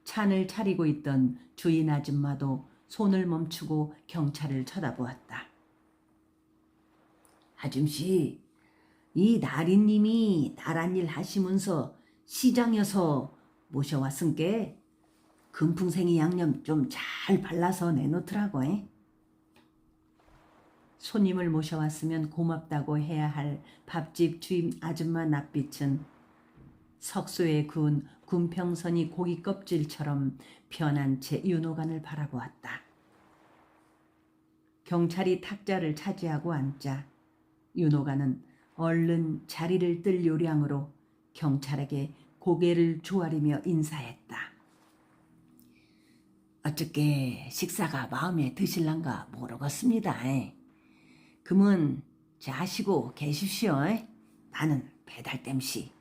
찬을 차리고 있던 주인 아줌마도 손을 멈추고 경찰을 쳐다보았다. 아줌씨, 이 나리님이 나란 일 하시면서 시장에서 모셔왔은께 금풍생이 양념 좀 잘 발라서 내놓더라고. 손님을 모셔왔으면 고맙다고 해야 할 밥집 주인 아줌마 낯빛은 석쇠에 구운 군평선이 고기 껍질처럼 변한 채 윤호관을 바라보았다. 경찰이 탁자를 차지하고 앉자 윤호관은 얼른 자리를 뜰 요량으로 경찰에게 고개를 조아리며 인사했다. 어쩌게 식사가 마음에 드실란가 모르겠습니다. 그문 자시고 계십시오. 나는 배달 땜시.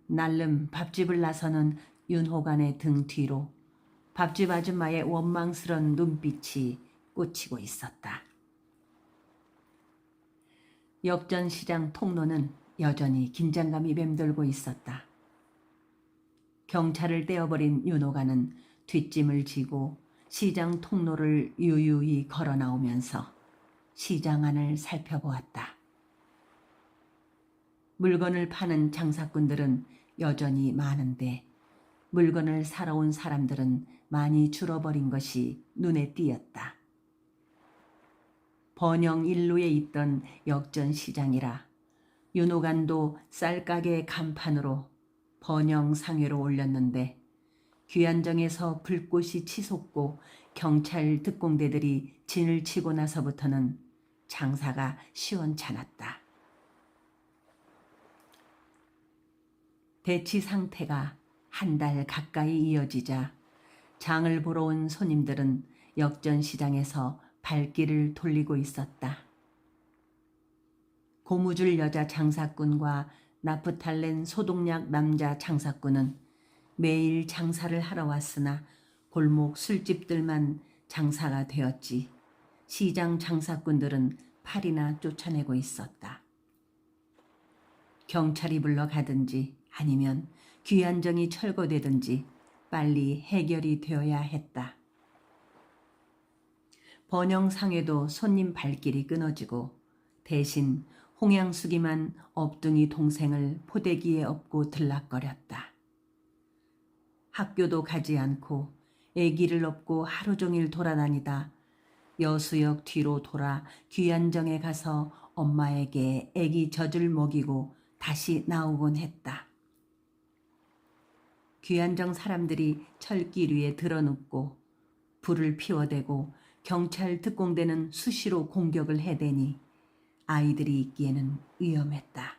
날름 밥집을 나서는 윤호관의 등 뒤로 밥집 아줌마의 원망스런 눈빛이 꽂히고 있었다. 역전시장 통로는 여전히 긴장감이 맴돌고 있었다. 경찰을 떼어버린 윤호관은 뒷짐을 지고 시장 통로를 유유히 걸어 나오면서 시장 안을 살펴보았다. 물건을 파는 장사꾼들은 여전히 많은데 물건을 사러 온 사람들은 많이 줄어버린 것이 눈에 띄었다. 번영 일로에 있던 역전시장이라 윤호간도 쌀가게 간판으로 번영상회로 올렸는데 귀안정에서 불꽃이 치솟고 경찰 특공대들이 진을 치고 나서부터는 장사가 시원찮았다. 대치 상태가 한 달 가까이 이어지자 장을 보러 온 손님들은 역전시장에서 발길을 돌리고 있었다. 고무줄 여자 장사꾼과 나프탈렌 소독약 남자 장사꾼은 매일 장사를 하러 왔으나 골목 술집들만 장사가 되었지 시장 장사꾼들은 팔이나 쫓아내고 있었다. 경찰이 불러가든지 아니면 귀안정이 철거되든지 빨리 해결이 되어야 했다. 번영상에도 손님 발길이 끊어지고 대신 홍양숙이만 업둥이 동생을 포대기에 업고 들락거렸다. 학교도 가지 않고 애기를 업고 하루 종일 돌아다니다 여수역 뒤로 돌아 귀안정에 가서 엄마에게 애기 젖을 먹이고 다시 나오곤 했다. 귀안정 사람들이 철길 위에 드러눕고 불을 피워대고 경찰 특공대는 수시로 공격을 해대니 아이들이 있기에는 위험했다.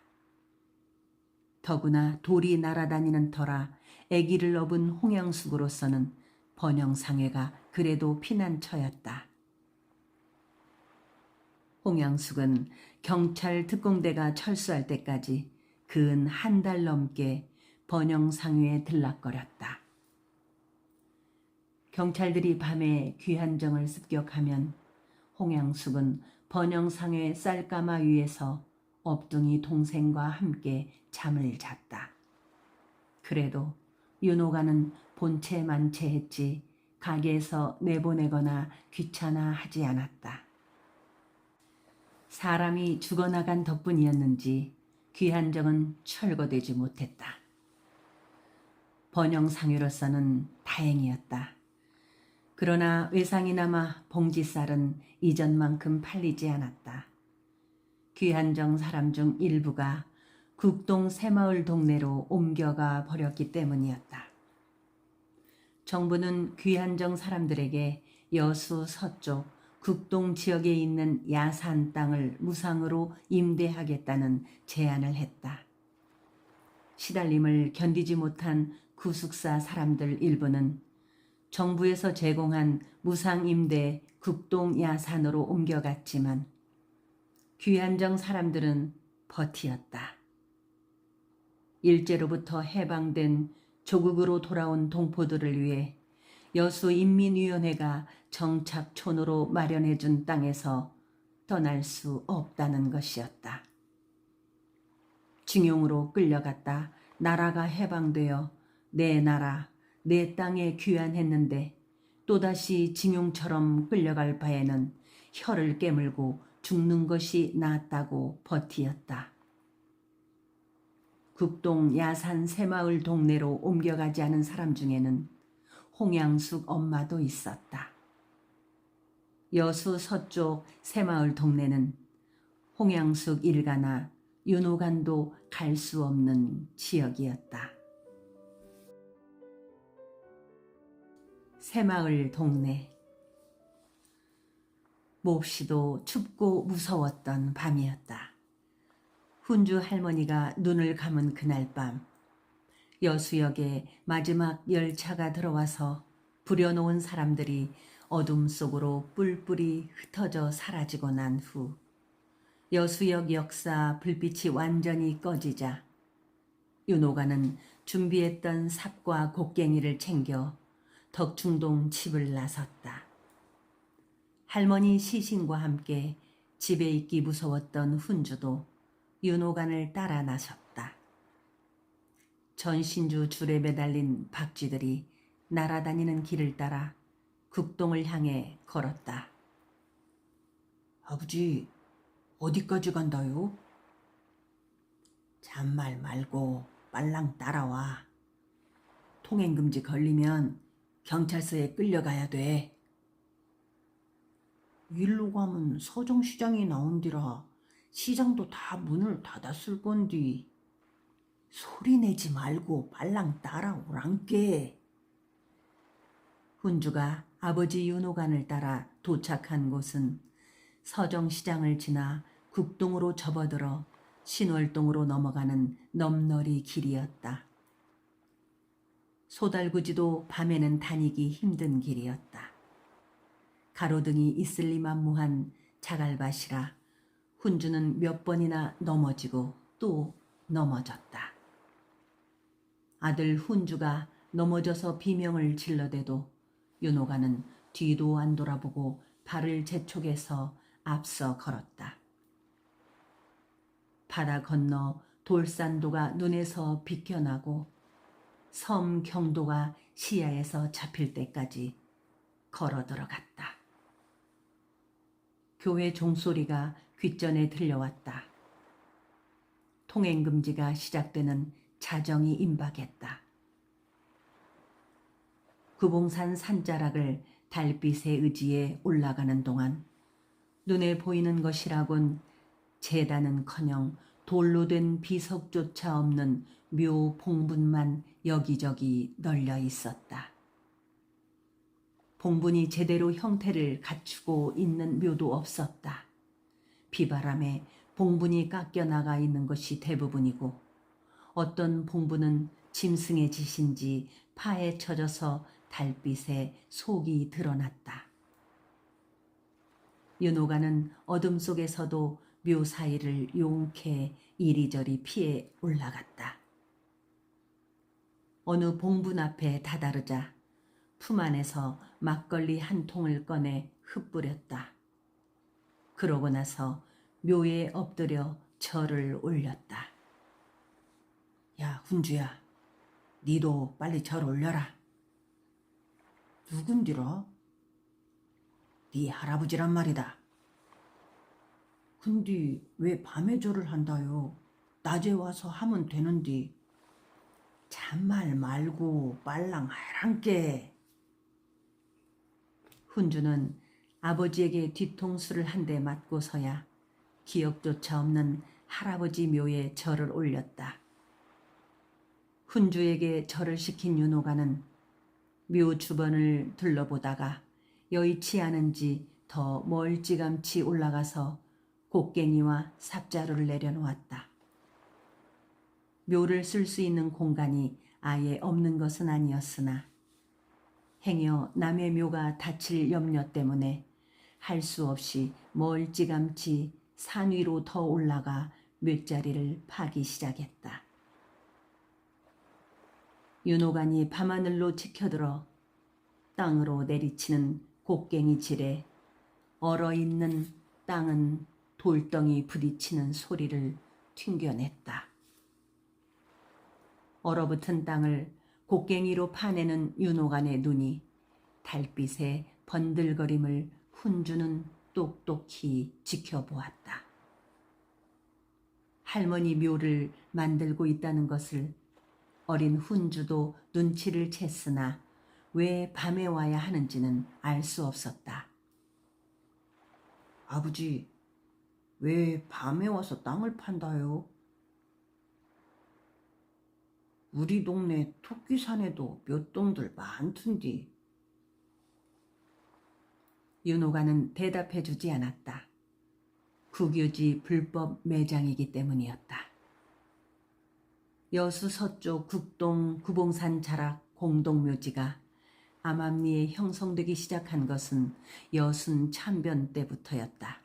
더구나 돌이 날아다니는 터라 아기를 업은 홍양숙으로서는 번영상회가 그래도 피난처였다. 홍양숙은 경찰 특공대가 철수할 때까지 근 한 달 넘게 번영상회에 들락거렸다. 경찰들이 밤에 귀한정을 습격하면 홍양숙은 번영상회 쌀가마 위에서 업둥이 동생과 함께 잠을 잤다. 그래도 윤호가는 본체만체했지 가게에서 내보내거나 귀찮아 하지 않았다. 사람이 죽어나간 덕분이었는지 귀한정은 철거되지 못했다. 번영상회로서는 다행이었다. 그러나 외상이 남아 봉지쌀은 이전만큼 팔리지 않았다. 귀한정 사람 중 일부가 국동 새마을 동네로 옮겨가 버렸기 때문이었다. 정부는 귀한정 사람들에게 여수 서쪽 국동 지역에 있는 야산 땅을 무상으로 임대하겠다는 제안을 했다. 시달림을 견디지 못한 구숙사 사람들 일부는 정부에서 제공한 무상 임대 국동 야산으로 옮겨갔지만 귀한정 사람들은 버티었다. 일제로부터 해방된 조국으로 돌아온 동포들을 위해 여수인민위원회가 정착촌으로 마련해준 땅에서 떠날 수 없다는 것이었다. 징용으로 끌려갔다 나라가 해방되어 내 나라, 내 땅에 귀환했는데 또다시 징용처럼 끌려갈 바에는 혀를 깨물고 죽는 것이 낫다고 버티었다. 국동 야산 새마을 동네로 옮겨가지 않은 사람 중에는 홍양숙 엄마도 있었다. 여수 서쪽 새마을 동네는 홍양숙 일가나 윤호간도 갈 수 없는 지역이었다. 새마을 동네. 몹시도 춥고 무서웠던 밤이었다. 훈주 할머니가 눈을 감은 그날 밤 여수역에 마지막 열차가 들어와서 부려놓은 사람들이 어둠 속으로 뿔뿔이 흩어져 사라지고 난 후 여수역 역사 불빛이 완전히 꺼지자 윤호가는 준비했던 삽과 곡괭이를 챙겨 덕충동 집을 나섰다. 할머니 시신과 함께 집에 있기 무서웠던 훈주도 윤호간을 따라 나섰다. 전신주 줄에 매달린 박쥐들이 날아다니는 길을 따라 국동을 향해 걸었다. 아버지, 어디까지 간다요? 잔말 말고 빨랑 따라와. 통행금지 걸리면 경찰서에 끌려가야 돼. 일로 가면 서정시장이 나온디라 시장도 다 문을 닫았을 건디. 소리 내지 말고 빨랑 따라오란께. 훈주가 아버지 윤호간을 따라 도착한 곳은 서정시장을 지나 국동으로 접어들어 신월동으로 넘어가는 넘너리 길이었다. 소달구지도 밤에는 다니기 힘든 길이었다. 가로등이 있을리만무한 자갈밭이라 훈주는 몇 번이나 넘어지고 또 넘어졌다. 아들 훈주가 넘어져서 비명을 질러대도 윤호가는 뒤도 안 돌아보고 발을 재촉해서 앞서 걸었다. 바다 건너 돌산도가 눈에서 비껴나고 섬 경도가 시야에서 잡힐 때까지 걸어 들어갔다. 교회 종소리가 귓전에 들려왔다. 통행금지가 시작되는 자정이 임박했다. 구봉산 산자락을 달빛의 의지에 올라가는 동안 눈에 보이는 것이라곤 제단은커녕 돌로 된 비석조차 없는 묘 봉분만 여기저기 널려 있었다. 봉분이 제대로 형태를 갖추고 있는 묘도 없었다. 비바람에 봉분이 깎여 나가 있는 것이 대부분이고 어떤 봉분은 짐승의 짓인지 파에 쳐져서 달빛에 속이 드러났다. 윤호가는 어둠 속에서도 묘 사이를 용케 이리저리 피해 올라갔다. 어느 봉분 앞에 다다르자 품 안에서 막걸리 한 통을 꺼내 흩뿌렸다. 그러고 나서 묘에 엎드려 절을 올렸다. 야, 훈주야, 니도 빨리 절 올려라. 누군디라? 네 할아버지란 말이다. 근데 왜 밤에 절을 한다요? 낮에 와서 하면 되는디. 잔말 말고 빨랑 하란께. 훈주는 아버지에게 뒤통수를 한 대 맞고서야 기억조차 없는 할아버지 묘에 절을 올렸다. 훈주에게 절을 시킨 윤호가는 묘 주변을 둘러보다가 여의치 않은지 더 멀찌감치 올라가서 곡괭이와 삽자루를 내려놓았다. 묘를 쓸 수 있는 공간이 아예 없는 것은 아니었으나 행여 남의 묘가 다칠 염려 때문에 할 수 없이 멀찌감치 산 위로 더 올라가 묘자리를 파기 시작했다. 윤호간이 밤하늘로 치켜들어 땅으로 내리치는 곡괭이 질에 얼어있는 땅은 돌덩이 부딪히는 소리를 튕겨냈다. 얼어붙은 땅을 곡괭이로 파내는 윤호간의 눈이 달빛의 번들거림을 훈주는 똑똑히 지켜보았다. 할머니 묘를 만들고 있다는 것을 어린 훈주도 눈치를 챘으나 왜 밤에 와야 하는지는 알 수 없었다. 아버지, 왜 밤에 와서 땅을 판다요? 우리 동네 토끼산에도 묘똥들 많던디. 윤호가는 대답해 주지 않았다. 국유지 불법 매장이기 때문이었다. 여수 서쪽 국동 구봉산 자락 공동묘지가 암암리에 형성되기 시작한 것은 여순 참변 때부터였다.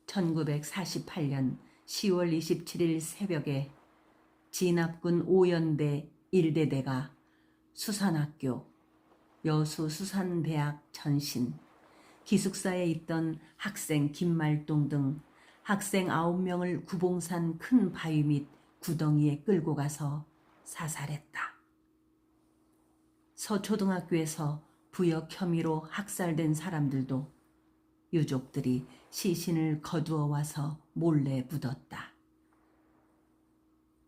1948년 10월 27일 새벽에 진압군 오연대 1대대가 수산학교, 여수수산대학 전신, 기숙사에 있던 학생 김말동 등 학생 9명을 구봉산 큰 바위 밑 구덩이에 끌고 가서 사살했다. 서초등학교에서 부역 혐의로 학살된 사람들도 유족들이 시신을 거두어 와서 몰래 묻었다.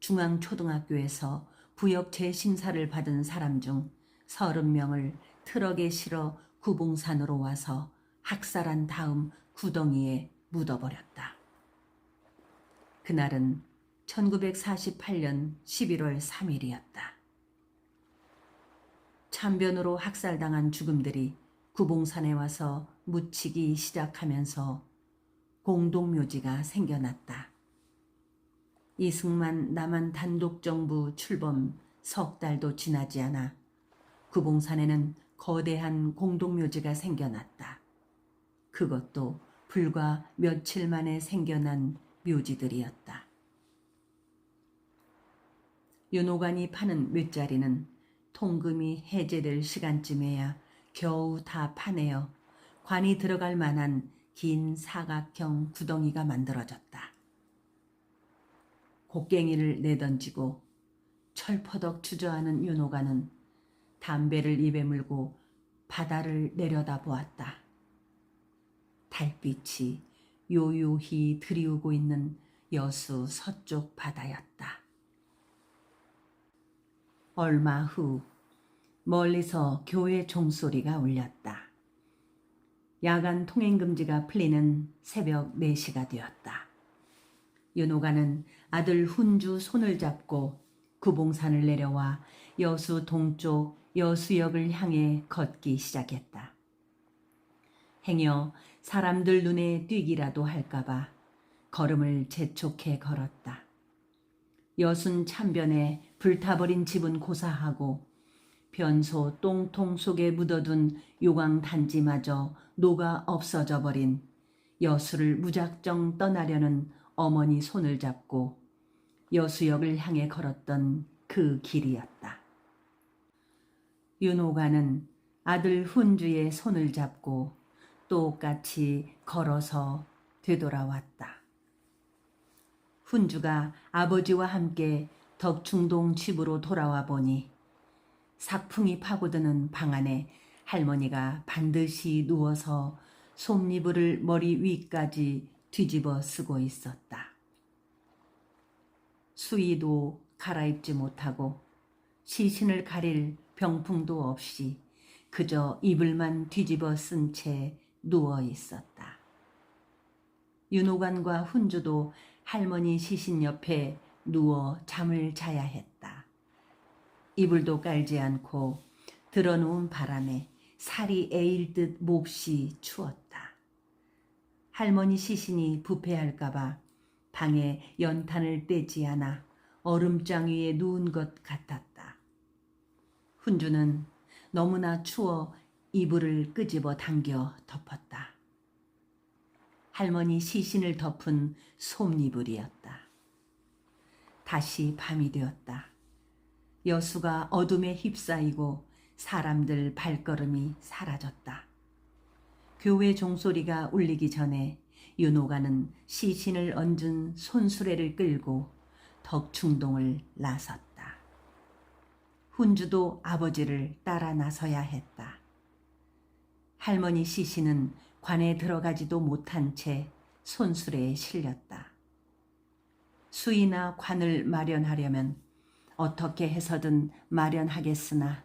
중앙초등학교에서 부역 재심사를 받은 사람 중 30명을 트럭에 실어 구봉산으로 와서 학살한 다음 구덩이에 묻어버렸다. 그날은 1948년 11월 3일이었다. 참변으로 학살당한 죽음들이 구봉산에 와서 묻히기 시작하면서 공동묘지가 생겨났다. 이승만 남한 단독정부 출범 석 달도 지나지 않아 구봉산에는 거대한 공동묘지가 생겨났다. 그것도 불과 며칠 만에 생겨난 묘지들이었다. 윤호관이 파는 묘자리는 통금이 해제될 시간쯤에야 겨우 다 파내어 관이 들어갈 만한 긴 사각형 구덩이가 만들어졌다. 곡괭이를 내던지고 철퍼덕 주저하는 윤호관은 담배를 입에 물고 바다를 내려다 보았다. 달빛이 요요히 들이우고 있는 여수 서쪽 바다였다. 얼마 후 멀리서 교회 종소리가 울렸다. 야간 통행금지가 풀리는 새벽 4시가 되었다. 윤호가는 아들 훈주 손을 잡고 구봉산을 내려와 여수 동쪽 여수역을 향해 걷기 시작했다. 행여 사람들 눈에 띄기라도 할까봐 걸음을 재촉해 걸었다. 여순 참변에 불타버린 집은 고사하고 변소 똥통 속에 묻어둔 요강 단지마저 녹아 없어져 버린 여수를 무작정 떠나려는 어머니 손을 잡고 여수역을 향해 걸었던 그 길이었다. 윤호가는 아들 훈주의 손을 잡고 똑같이 걸어서 되돌아왔다. 훈주가 아버지와 함께 덕충동 집으로 돌아와 보니 삭풍이 파고드는 방 안에 할머니가 반드시 누워서 솜니부를 머리 위까지 뒤집어 쓰고 있었다. 수의도 갈아입지 못하고 시신을 가릴 병풍도 없이 그저 이불만 뒤집어 쓴 채 누워 있었다. 윤호관과 훈주도 할머니 시신 옆에 누워 잠을 자야 했다. 이불도 깔지 않고 들어놓은 바람에 살이 에일 듯 몹시 추웠다. 할머니 시신이 부패할까봐 방에 연탄을 떼지 않아 얼음장 위에 누운 것 같았다. 훈주는 너무나 추워 이불을 끄집어 당겨 덮었다. 할머니 시신을 덮은 솜이불이었다. 다시 밤이 되었다. 여수가 어둠에 휩싸이고 사람들 발걸음이 사라졌다. 교회 종소리가 울리기 전에 윤호가는 시신을 얹은 손수레를 끌고 덕충동을 나섰다. 훈주도 아버지를 따라 나서야 했다. 할머니 시신은 관에 들어가지도 못한 채 손수레에 실렸다. 수이나 관을 마련하려면 어떻게 해서든 마련하겠으나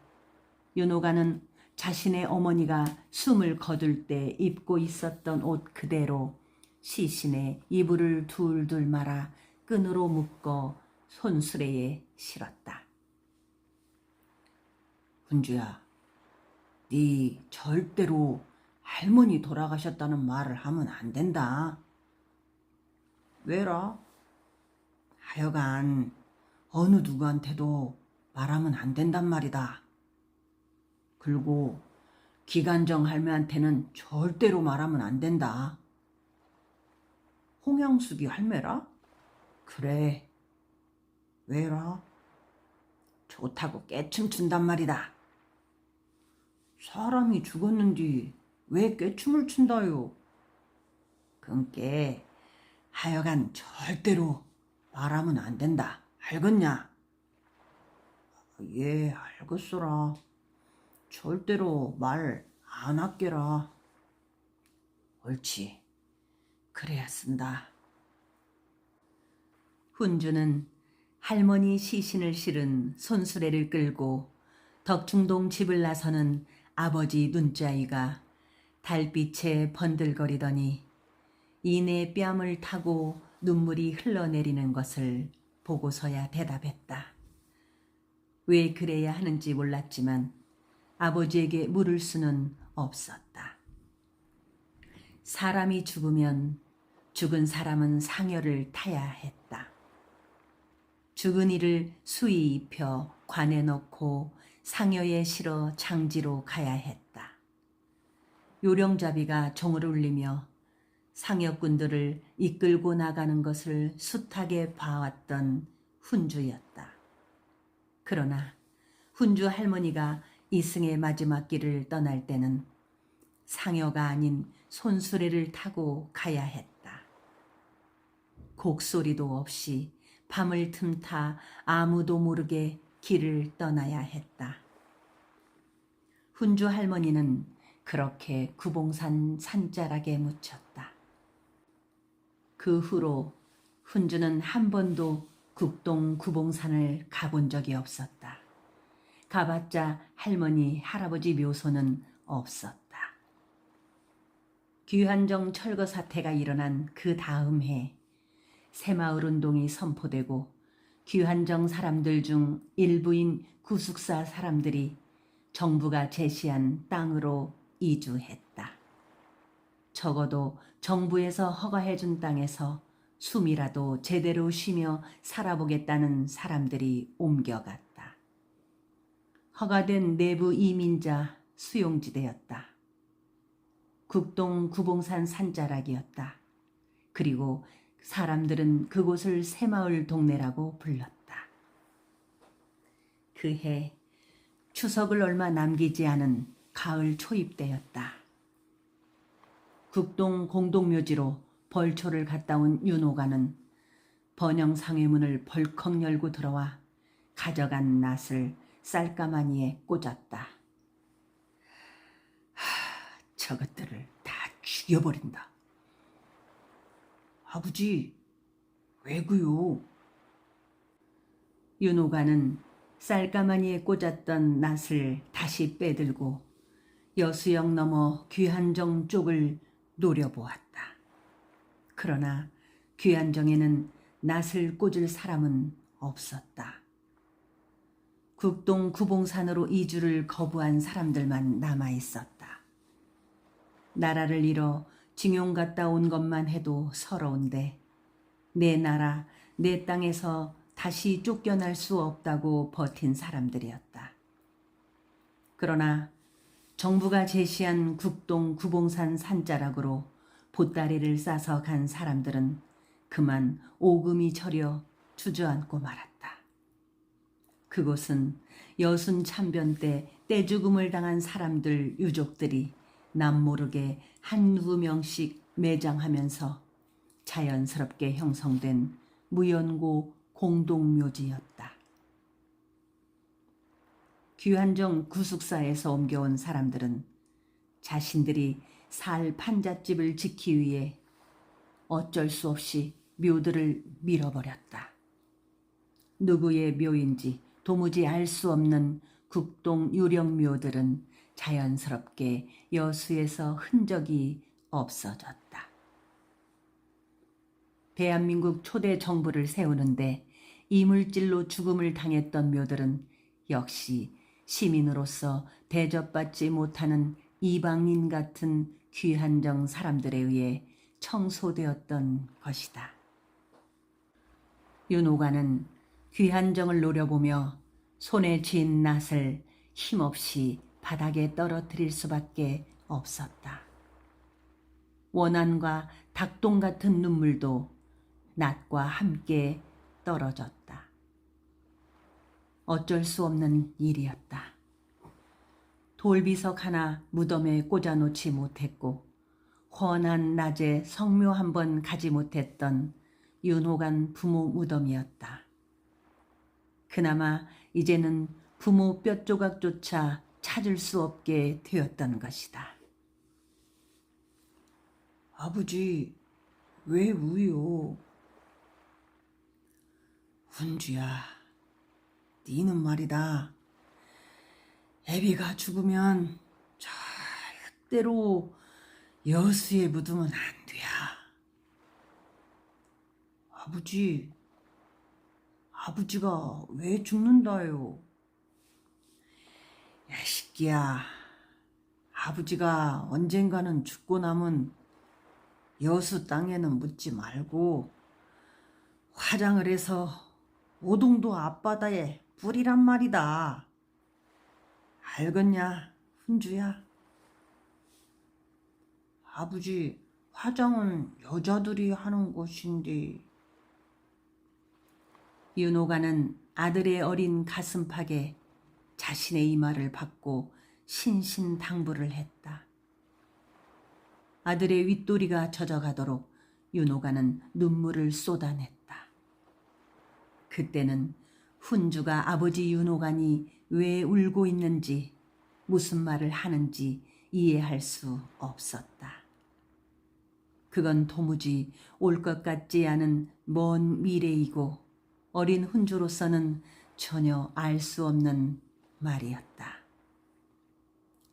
윤호가는 자신의 어머니가 숨을 거둘 때 입고 있었던 옷 그대로 시신에 이불을 둘둘 말아 끈으로 묶어 손수레에 실었다. 훈주야, 네 절대로 할머니 돌아가셨다는 말을 하면 안 된다. 왜라? 하여간 어느 누구한테도 말하면 안 된단 말이다. 그리고 기간정 할매한테는 절대로 말하면 안 된다. 홍영숙이 할매라? 그래. 왜라? 좋다고 깨춤춘단 말이다. 사람이 죽었는지 왜 깨춤을 춘다요? 그니께 하여간 절대로 말하면 안 된다. 알겠냐? 예, 알겠소라. 절대로 말 안 할게라. 옳지. 그래야 쓴다. 훈주는 할머니 시신을 실은 손수레를 끌고 덕충동 집을 나서는 아버지 눈자위가 달빛에 번들거리더니 이내 뺨을 타고 눈물이 흘러내리는 것을 보고서야 대답했다. 왜 그래야 하는지 몰랐지만 아버지에게 물을 수는 없었다. 사람이 죽으면 죽은 사람은 상여를 타야 했다. 죽은 이를 수의 입혀 관에 넣고 상여에 실어 장지로 가야 했다. 요령잡이가 종을 울리며 상여꾼들을 이끌고 나가는 것을 숱하게 봐왔던 훈주였다. 그러나 훈주 할머니가 이승의 마지막 길을 떠날 때는 상여가 아닌 손수레를 타고 가야 했다. 곡소리도 없이 밤을 틈타 아무도 모르게 길을 떠나야 했다. 훈주 할머니는 그렇게 구봉산 산자락에 묻혔다. 그 후로 훈주는 한 번도 국동 구봉산을 가본 적이 없었다. 가봤자 할머니, 할아버지 묘소는 없었다. 귀환정 철거 사태가 일어난 그 다음 해 새마을운동이 선포되고 귀환정 사람들 중 일부인 구숙사 사람들이 정부가 제시한 땅으로 이주했다. 적어도 정부에서 허가해준 땅에서 숨이라도 제대로 쉬며 살아보겠다는 사람들이 옮겨갔다. 허가된 내부 이민자 수용지대였다. 국동 구봉산 산자락이었다. 그리고 사람들은 그곳을 새마을 동네라고 불렀다. 그해 추석을 얼마 남기지 않은 가을 초입 때였다. 국동 공동묘지로 벌초를 갔다 온 윤호가는 번영상의 문을 벌컥 열고 들어와 가져간 낫을 쌀가마니에 꽂았다. 저것들을 다 죽여버린다. 아버지, 왜구요? 윤호가는 쌀가마니에 꽂았던 낫을 다시 빼들고 여수역 넘어 귀한정 쪽을 노려보았다. 그러나 귀한정에는 낫을 꽂을 사람은 없었다. 국동 구봉산으로 이주를 거부한 사람들만 남아있었다. 나라를 잃어 징용 갔다 온 것만 해도 서러운데 내 나라, 내 땅에서 다시 쫓겨날 수 없다고 버틴 사람들이었다. 그러나 정부가 제시한 국동 구봉산 산자락으로 보따리를 싸서 간 사람들은 그만 오금이 저려 주저앉고 말았다. 그곳은 여순 참변 때 떼죽음을 당한 사람들 유족들이 남모르게 한두 명씩 매장하면서 자연스럽게 형성된 무연고 공동묘지였다. 귀환정 구숙사에서 옮겨온 사람들은 자신들이 살 판잣집을 지키기 위해 어쩔 수 없이 묘들을 밀어버렸다. 누구의 묘인지 도무지 알 수 없는 국동 유령묘들은 자연스럽게 여수에서 흔적이 없어졌다. 대한민국 초대 정부를 세우는데 이물질로 죽음을 당했던 묘들은 역시 시민으로서 대접받지 못하는 이방인 같은 귀한정 사람들에 의해 청소되었던 것이다. 윤호가는 귀한정을 노려보며 손에 쥔 낫을 힘없이 바닥에 떨어뜨릴 수밖에 없었다. 원한과 닭똥 같은 눈물도 낫과 함께 떨어졌다. 어쩔 수 없는 일이었다. 돌비석 하나 무덤에 꽂아놓지 못했고 훤한 낮에 성묘 한 번 가지 못했던 윤호간 부모 무덤이었다. 그나마 이제는 부모 뼈조각조차 찾을 수 없게 되었던 것이다. 아버지, 왜 우요? 훈주야, 니는 말이다. 애비가 죽으면 절대로 여수에 묻으면 안 돼야. 아버지가 왜 죽는다요? 야, 새끼야. 아버지가 언젠가는 죽고 남은 여수 땅에는 묻지 말고 화장을 해서 오동도 앞바다에 뿌리란 말이다. 알겠냐, 훈주야? 아버지, 화장은 여자들이 하는 것인데. 윤호가는 아들의 어린 가슴팍에 자신의 이마를 받고 신신당부를 했다. 아들의 윗도리가 젖어가도록 윤호가는 눈물을 쏟아냈다. 그때는 훈주가 아버지 윤호간이 왜 울고 있는지 무슨 말을 하는지 이해할 수 없었다. 그건 도무지 올 것 같지 않은 먼 미래이고 어린 훈주로서는 전혀 알 수 없는 말이었다.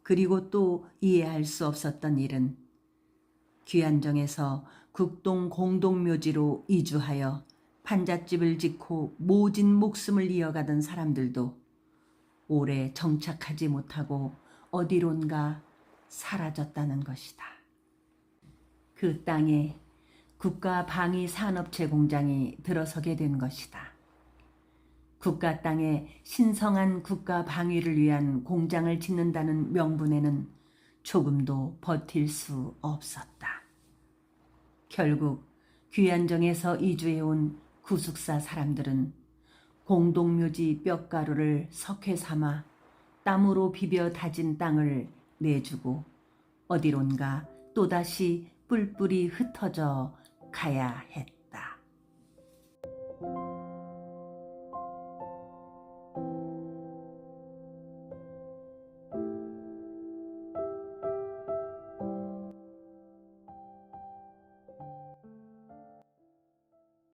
그리고 또 이해할 수 없었던 일은 귀안정에서 국동 공동묘지로 이주하여 판잣집을 짓고 모진 목숨을 이어가던 사람들도 오래 정착하지 못하고 어디론가 사라졌다는 것이다. 그 땅에 국가방위산업체 공장이 들어서게 된 것이다. 국가 땅에 신성한 국가 방위를 위한 공장을 짓는다는 명분에는 조금도 버틸 수 없었다. 결국 귀안정에서 이주해온 구숙사 사람들은 공동묘지 뼈가루를 석회 삼아 땀으로 비벼 다진 땅을 내주고 어디론가 또다시 뿔뿔이 흩어져 가야 했다.